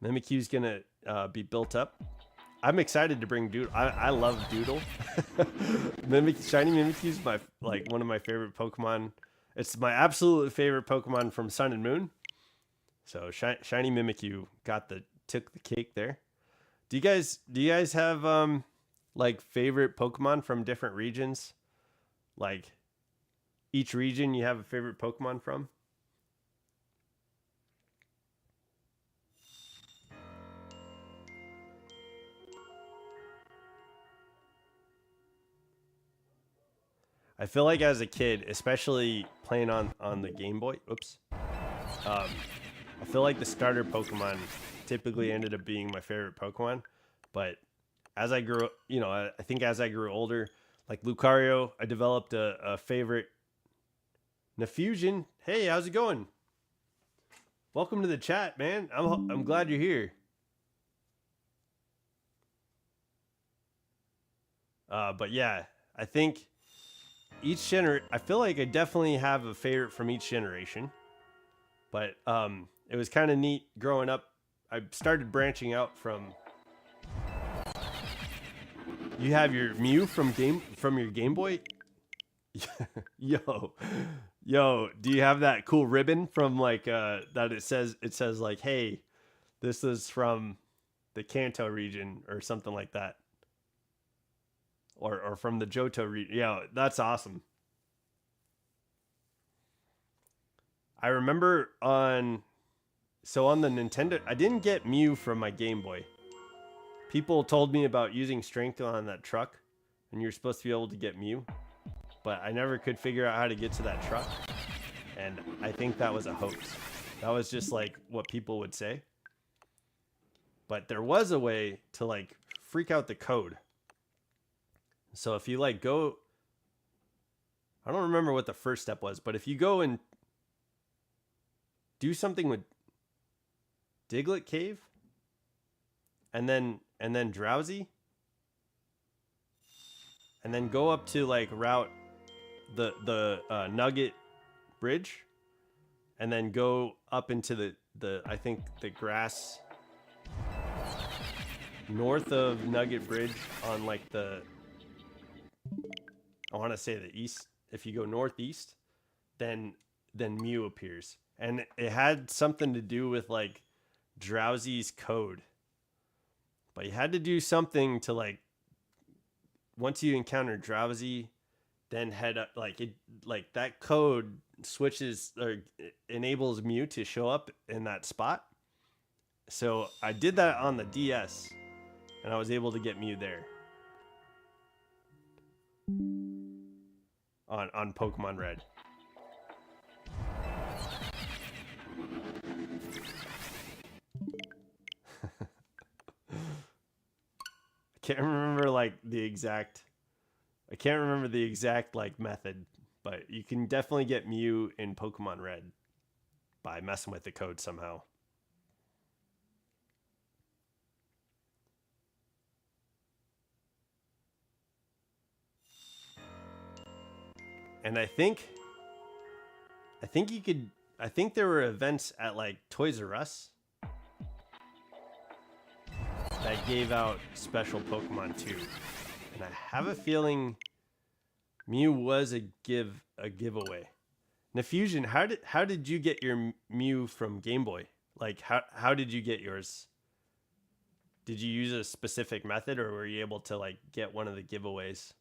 Mimikyu's gonna be built up. I'm excited to bring Doodle. I love Doodle. Shiny Mimikyu's one of my favorite Pokemon. It's my absolute favorite Pokemon from Sun and Moon. So Shiny Mimikyu took the cake there. Do you guys have like favorite Pokemon from different regions? Like each region you have a favorite Pokemon from? I feel like as a kid, especially playing on the Game Boy, I feel like the starter Pokemon typically ended up being my favorite Pokemon. But as I grew, I think as I grew older, like Lucario, I developed a favorite. Nafusion, hey, how's it going? Welcome to the chat, man. I'm glad you're here. But yeah, I think I feel like I definitely have a favorite from each generation. But it was kind of neat growing up. I started branching out from. You have your Mew from your Game Boy. Yo, do you have that cool ribbon from like that it says like, hey, this is from the Kanto region or something like that. Or from the Johto region. Yeah, that's awesome. I remember on So on the Nintendo, I didn't get Mew from my Game Boy. People told me about using strength on that truck, and you're supposed to be able to get Mew, but I never could figure out how to get to that truck, and I think that was a hoax. That was just like what people would say. But there was a way to like freak out the code. So if you like go, I don't remember what the first step was, but if you go and do something with Diglett Cave and then Drowsy, and then go up to like route the Nugget Bridge, and then go up into the I think the grass north of Nugget Bridge on like the, I want to say the east. If you go northeast, then Mew appears, and it had something to do with like Drowsy's code. But you had to do something to like, once you encounter Drowsy, then head up like it, like that code switches or enables Mew to show up in that spot. So I did that on the DS, and I was able to get Mew there on Pokemon Red. I can't remember the exact like method, but you can definitely get Mew in Pokemon Red by messing with the code somehow. And I think you could, I think there were events at like Toys R Us that gave out special Pokemon too. And I have a feeling Mew was a giveaway. Nafusion, how did you get your Mew from Game Boy? Like how did you get yours? Did you use a specific method, or were you able to like get one of the giveaways?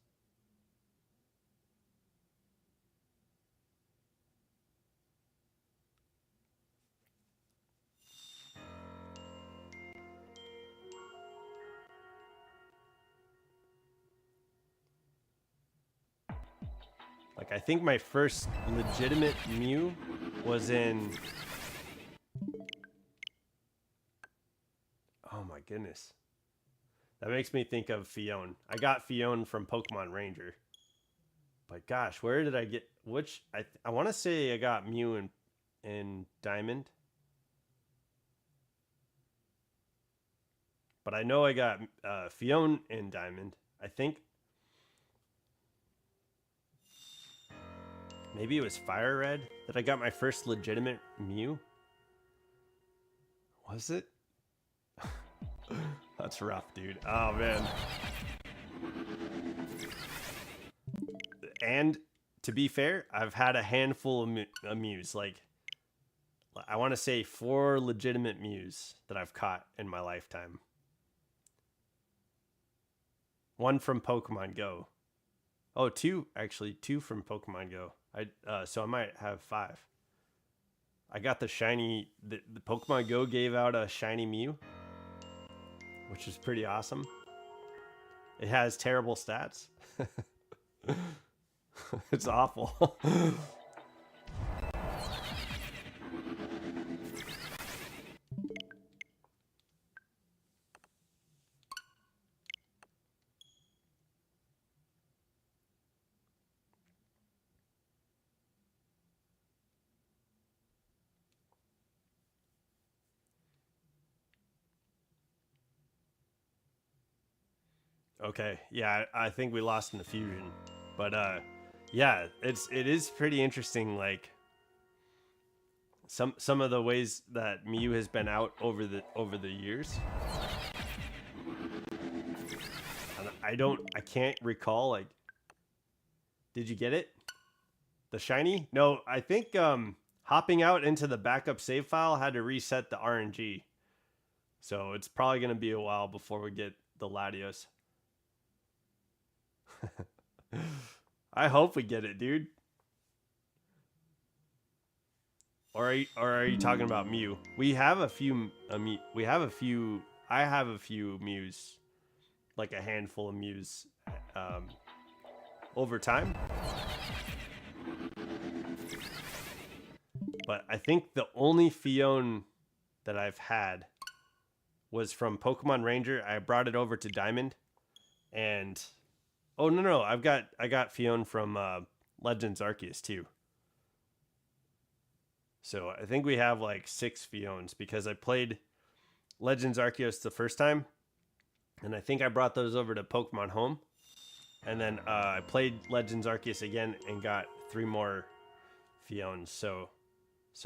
Like I think my first legitimate Mew was in, oh my goodness. That makes me think of Fione. I got Fione from Pokemon Ranger. But gosh, where did I get which I want to say I got Mew in Diamond. But I know I got Fione in Diamond. I think maybe it was Fire Red that I got my first legitimate Mew. Was it? That's rough, dude. Oh man. And to be fair, I've had a handful of Mews. Like I want to say 4 legitimate Mews that I've caught in my lifetime. One from Pokemon Go. Oh, 2 actually. 2 from Pokemon Go. So I might have 5. I got the shiny. The Pokemon Go gave out a shiny Mew, which is pretty awesome. It has terrible stats. It's awful. Okay, yeah, I think we lost in the fusion, but yeah, it is pretty interesting. Like some of the ways that Mew has been out over the years. And I can't recall. Like, did you get it? The shiny? No, I think hopping out into the backup save file had to reset the RNG, so it's probably gonna be a while before we get the Latios. I hope we get it, dude. or are you talking about Mew? We have a few. We have a few. I have a few Mews, like a handful of Mews, um, over time. But I think the only Fion that I've had was from Pokemon Ranger. I brought it over to Diamond, and oh no, I got Fion from Legends Arceus too. So I think we have like 6 Fions because I played Legends Arceus the first time, and I think I brought those over to Pokemon Home, and then I played Legends Arceus again and got 3 more Fions. So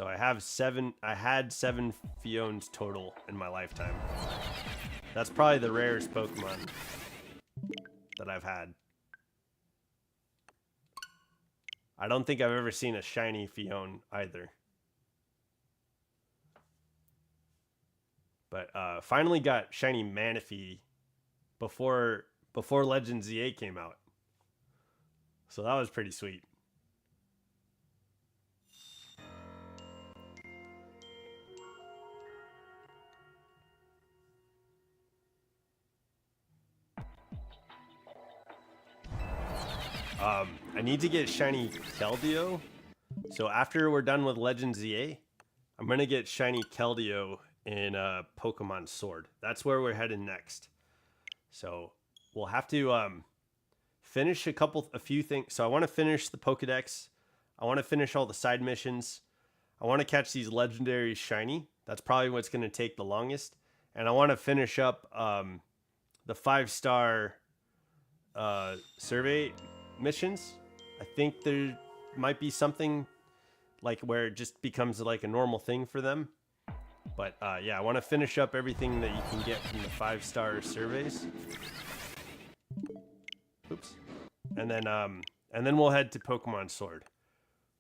I have 7. I had 7 Fions total in my lifetime. That's probably the rarest Pokemon that I've had. I don't think I've ever seen a shiny Fion either. But finally got shiny Manaphy before Legends ZA came out. So that was pretty sweet. I need to get shiny Keldeo. So after we're done with Legends ZA, I'm going to get shiny Keldeo in Pokemon Sword. That's where we're heading next. So we'll have to finish a few things. So I want to finish the Pokedex. I want to finish all the side missions. I want to catch these legendary shiny. That's probably what's going to take the longest. And I want to finish up the 5-star survey missions. I think there might be something like where it just becomes like a normal thing for them. But yeah, I want to finish up everything that you can get from the 5-star surveys. Oops. And then we'll head to Pokemon Sword.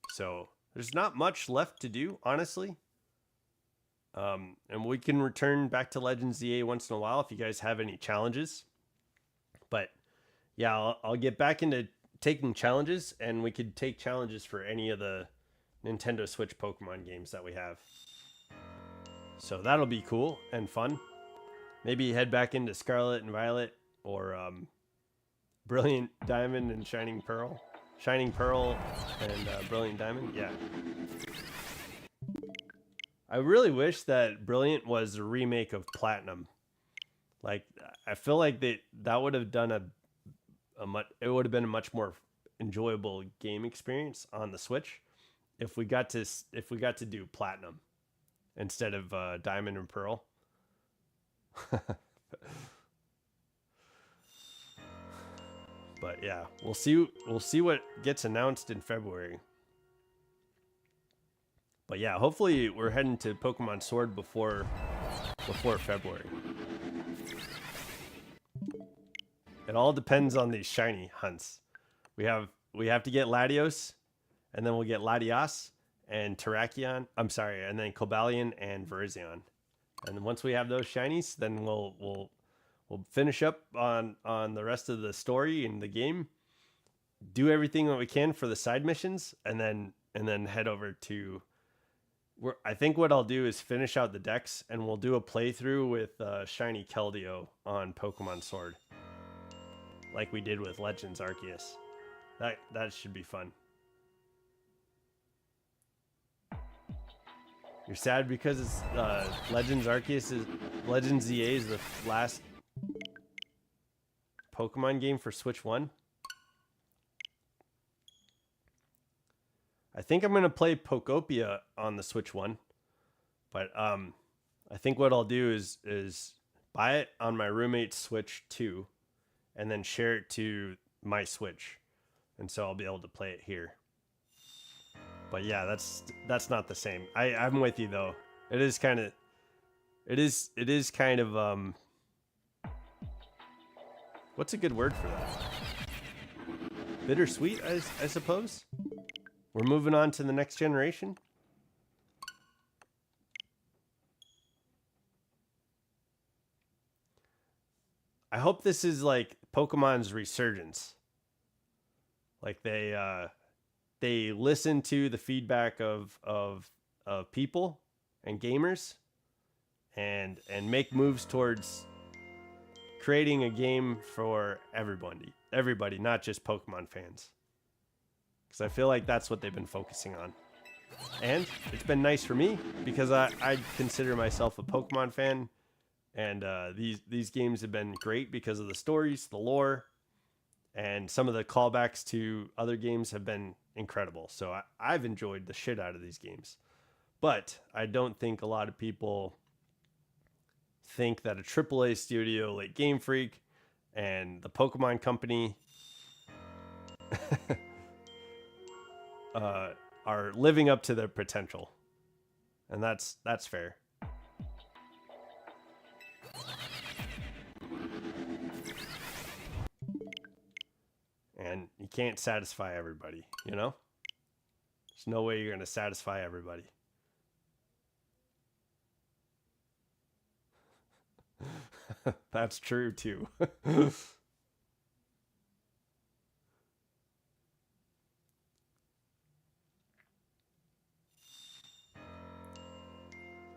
So there's not much left to do, honestly. And we can return back to Legends ZA once in a while if you guys have any challenges. But yeah, I'll get back into taking challenges, and we could take challenges for any of the Nintendo Switch Pokemon games that we have. So that'll be cool and fun. Maybe head back into Scarlet and Violet, or Brilliant Diamond and Shining Pearl. Shining Pearl and Brilliant Diamond, yeah. I really wish that Brilliant was a remake of Platinum. Like, I feel like that would have done it would have been a much more enjoyable game experience on the Switch if we got to do Platinum instead of Diamond and Pearl. But yeah, we'll see what gets announced in February. But yeah, hopefully we're heading to Pokemon Sword before February. It all depends on these shiny hunts. We have to get Latios, and then we'll get Latios and Terrakion. I'm sorry, and then Cobalion and Virizion. And then once we have those shinies, then we'll finish up on the rest of the story in the game. Do everything that we can for the side missions, and then head over to. I think what I'll do is finish out the decks, and we'll do a playthrough with shiny Keldeo on Pokemon Sword, like we did with Legends Arceus. That should be fun. You're sad because it's Legends ZA is the last Pokemon game for Switch 1. I think I'm going to play Pokopia on the Switch 1. But I think what I'll do is buy it on my roommate's Switch 2 and then share it to my Switch. And so I'll be able to play it here. But yeah, that's not the same. I'm with you though. It is kind of what's a good word for that? Bittersweet, I suppose. We're moving on to the next generation. I hope this is like Pokemon's resurgence. Like they listen to the feedback of of people and gamers, and make moves towards creating a game for everybody, not just Pokemon fans. Because I feel like that's what they've been focusing on. And it's been nice for me because I consider myself a Pokemon fan, and these games have been great because of the stories, the lore, and some of the callbacks to other games have been incredible. So I've enjoyed the shit out of these games. But I don't think a lot of people think that a AAA studio like Game Freak and the Pokemon Company are living up to their potential. And that's fair. And you can't satisfy everybody, you know? There's no way you're going to satisfy everybody. That's true too.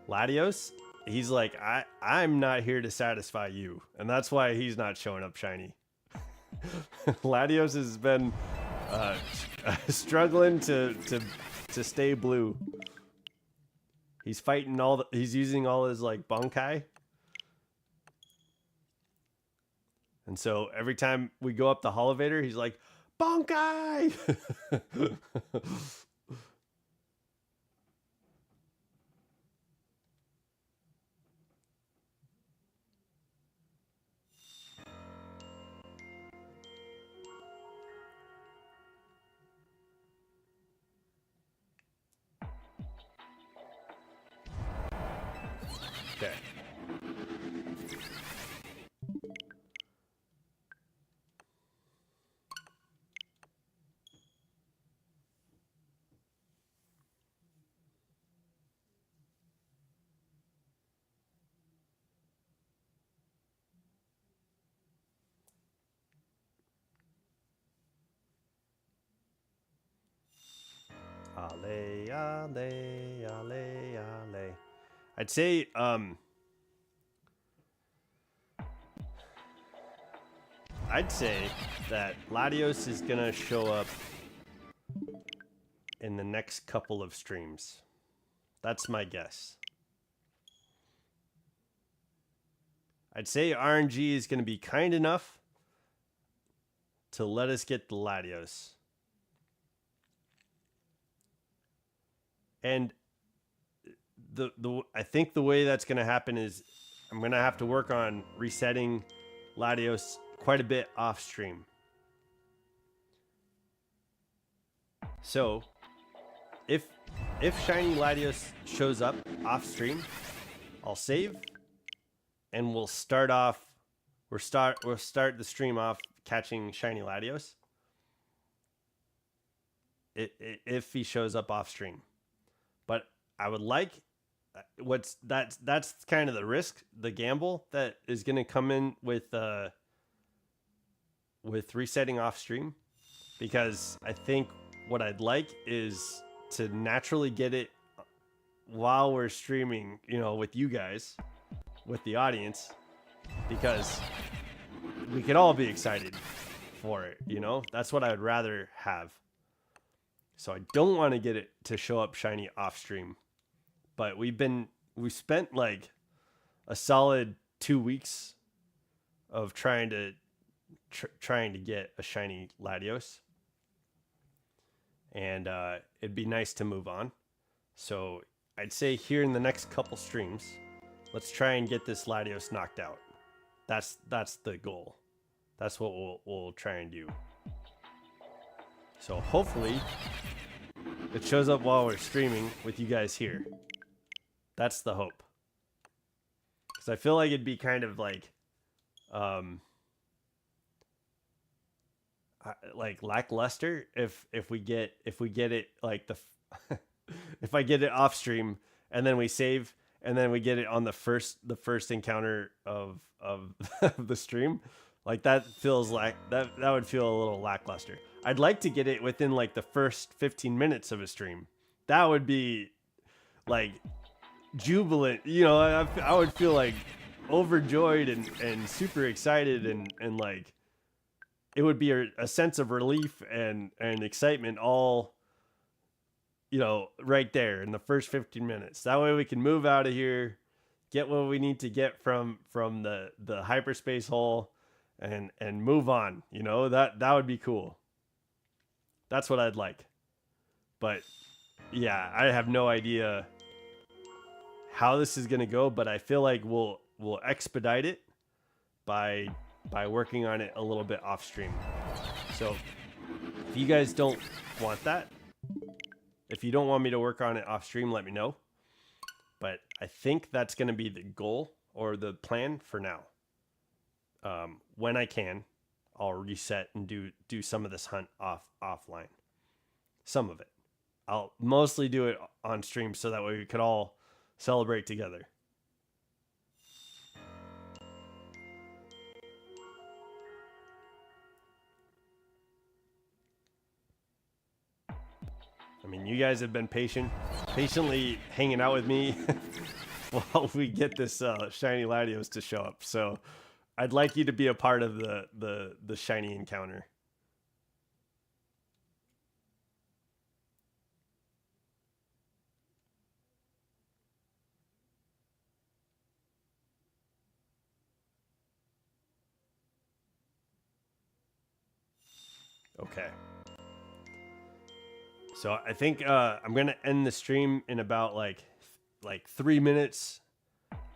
Latios, he's like, I'm not here to satisfy you. And that's why he's not showing up shiny. Latios has been struggling to stay blue. He's fighting he's using all his like Bankai. And so every time we go up the Holovator, he's like, Bankai! Okay. Ale, ale, ale, ale. I'd say, that Latios is gonna show up in the next couple of streams. That's my guess. I'd say RNG is gonna be kind enough to let us get the Latios. And I think the way that's going to happen is I'm going to have to work on resetting Latios quite a bit off stream. So if shiny Latios shows up off stream, I'll save and we'll start the stream off catching shiny Latios. If he shows up off stream. But I would like that's kind of the risk, the gamble that is going to come in with resetting off stream, because I think what I'd like is to naturally get it while we're streaming, you know, with you guys, with the audience, because we could all be excited for it, you know? That's what I would rather have. So I don't want to get it to show up shiny off stream. But we spent like a solid 2 weeks of trying to get a shiny Latios. And it'd be nice to move on. So I'd say here in the next couple streams, let's try and get this Latios knocked out. That's the goal. That's what we'll try and do. So hopefully it shows up while we're streaming with you guys here. That's the hope. Because I feel like it'd be kind of like lackluster if we get it like if I get it off stream and then we save and then we get it on the first encounter of the stream. Like that feels like that would feel a little lackluster. I'd like to get it within like the first 15 minutes of a stream. That would be like jubilant. You know, I would feel like overjoyed and super excited and like it would be a sense of relief and excitement all, you know, right there in the first 15 minutes. That way we can move out of here, get what we need to get from the hyperspace hole and move on. You know, that would be cool. That's what I'd like. But yeah, I have no idea how this is going to go, but I feel like we'll expedite it by working on it a little bit off stream. So if you guys don't want that, if you don't want me to work on it off stream, let me know. But I think that's going to be the goal or the plan for now. When I can, I'll reset and do some of this hunt offline. Some of it. I'll mostly do it on stream so that way we could all celebrate together. I mean, you guys have been patiently hanging out with me while we get this shiny Latios to show up. So I'd like you to be a part of the shiny encounter. Okay. So I think I'm gonna end the stream in about like 3 minutes,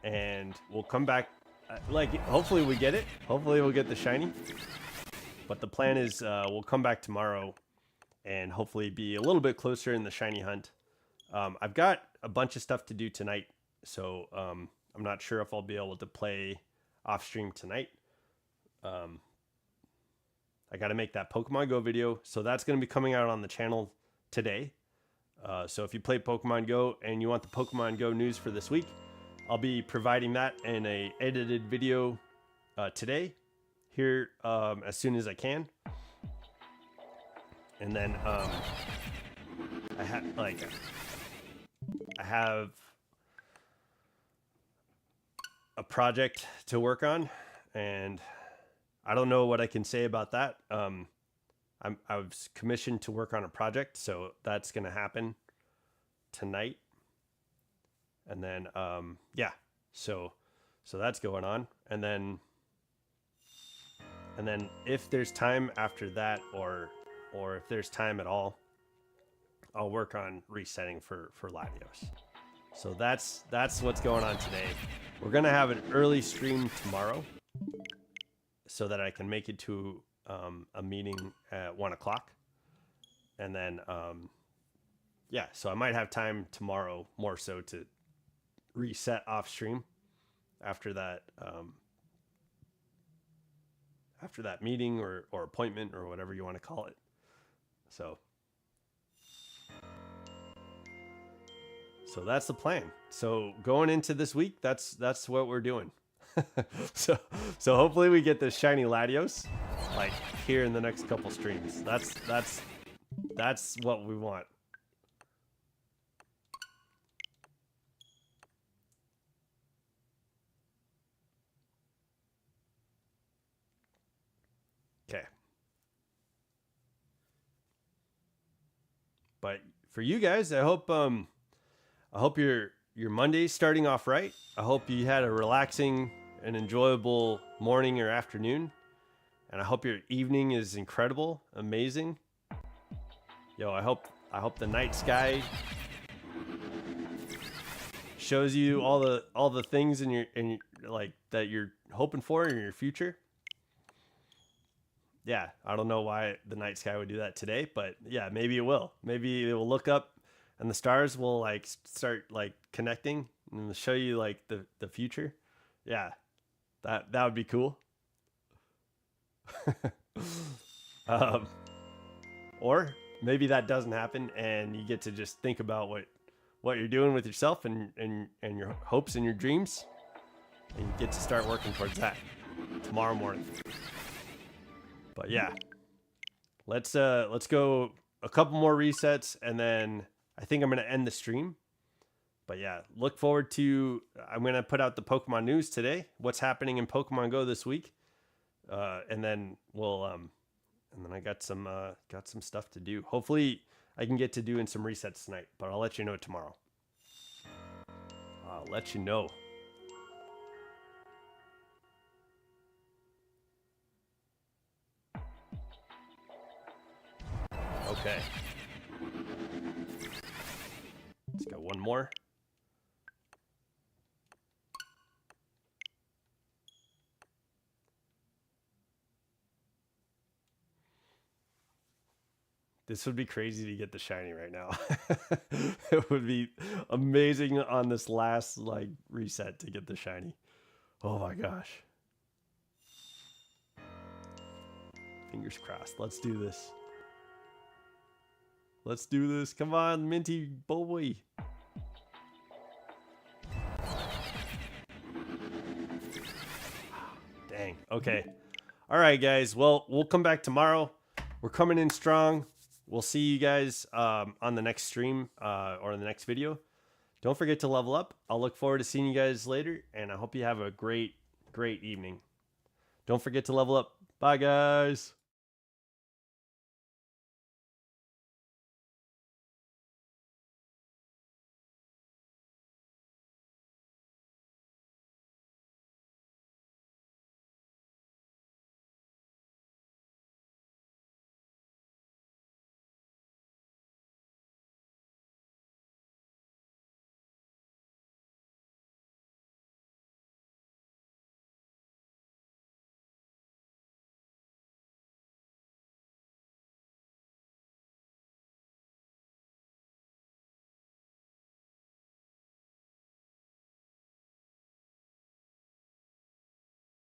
and we'll come back. Like hopefully we get it. Hopefully we'll get the shiny. But the plan is we'll come back tomorrow, and hopefully be a little bit closer in the shiny hunt. I've got a bunch of stuff to do tonight, so I'm not sure if I'll be able to play off stream tonight. I got to make that Pokemon Go video, so that's going to be coming out on the channel today. So if you play Pokemon Go and you want the Pokemon Go news for this week, I'll be providing that in a edited video today here as soon as I can. And then I have a project to work on, and I don't know what I can say about that. I was commissioned to work on a project, so that's going to happen tonight. And then, yeah, so that's going on. And then if there's time after that, or if there's time at all, I'll work on resetting for Latios. So that's what's going on today. We're going to have an early stream tomorrow so that I can make it to a meeting at 1 o'clock. And then, yeah, so I might have time tomorrow more so to reset off stream after that meeting or appointment or whatever you want to call it. So that's the plan. So going into this week, that's what we're doing. so hopefully we get this shiny Latios like here in the next couple streams. That's what we want. Okay. But for you guys, I hope your Monday's starting off right. I hope you had a relaxing and enjoyable morning or afternoon. And I hope your evening is incredible, amazing. Yo, I hope the night sky shows you all the things in your like that you're hoping for in your future. Yeah, I don't know why the night sky would do that today, but yeah, maybe it will. Maybe it will look up and the stars will like start like connecting and show you like the future. Yeah, that would be cool. Or maybe that doesn't happen and you get to just think about what you're doing with yourself and your hopes and your dreams, and you get to start working towards that tomorrow morning. But yeah, let's go a couple more resets, and then I think I'm gonna end the stream. But yeah, look forward to. I'm gonna put out the Pokemon news today. What's happening in Pokemon Go this week, and then we'll and then I got some stuff to do. Hopefully, I can get to doing some resets tonight. But I'll let you know tomorrow. I'll let you know. Okay. Let's go one more. This would be crazy to get the shiny right now. It would be amazing on this last like reset to get the shiny. Oh my gosh. Fingers crossed. Let's do this. Let's do this. Come on, Minty boy. Dang. Okay. All right, guys. Well, we'll come back tomorrow. We're coming in strong. We'll see you guys on the next stream or the next video. Don't forget to level up. I'll look forward to seeing you guys later, and I hope you have a great, great evening. Don't forget to level up. Bye, guys.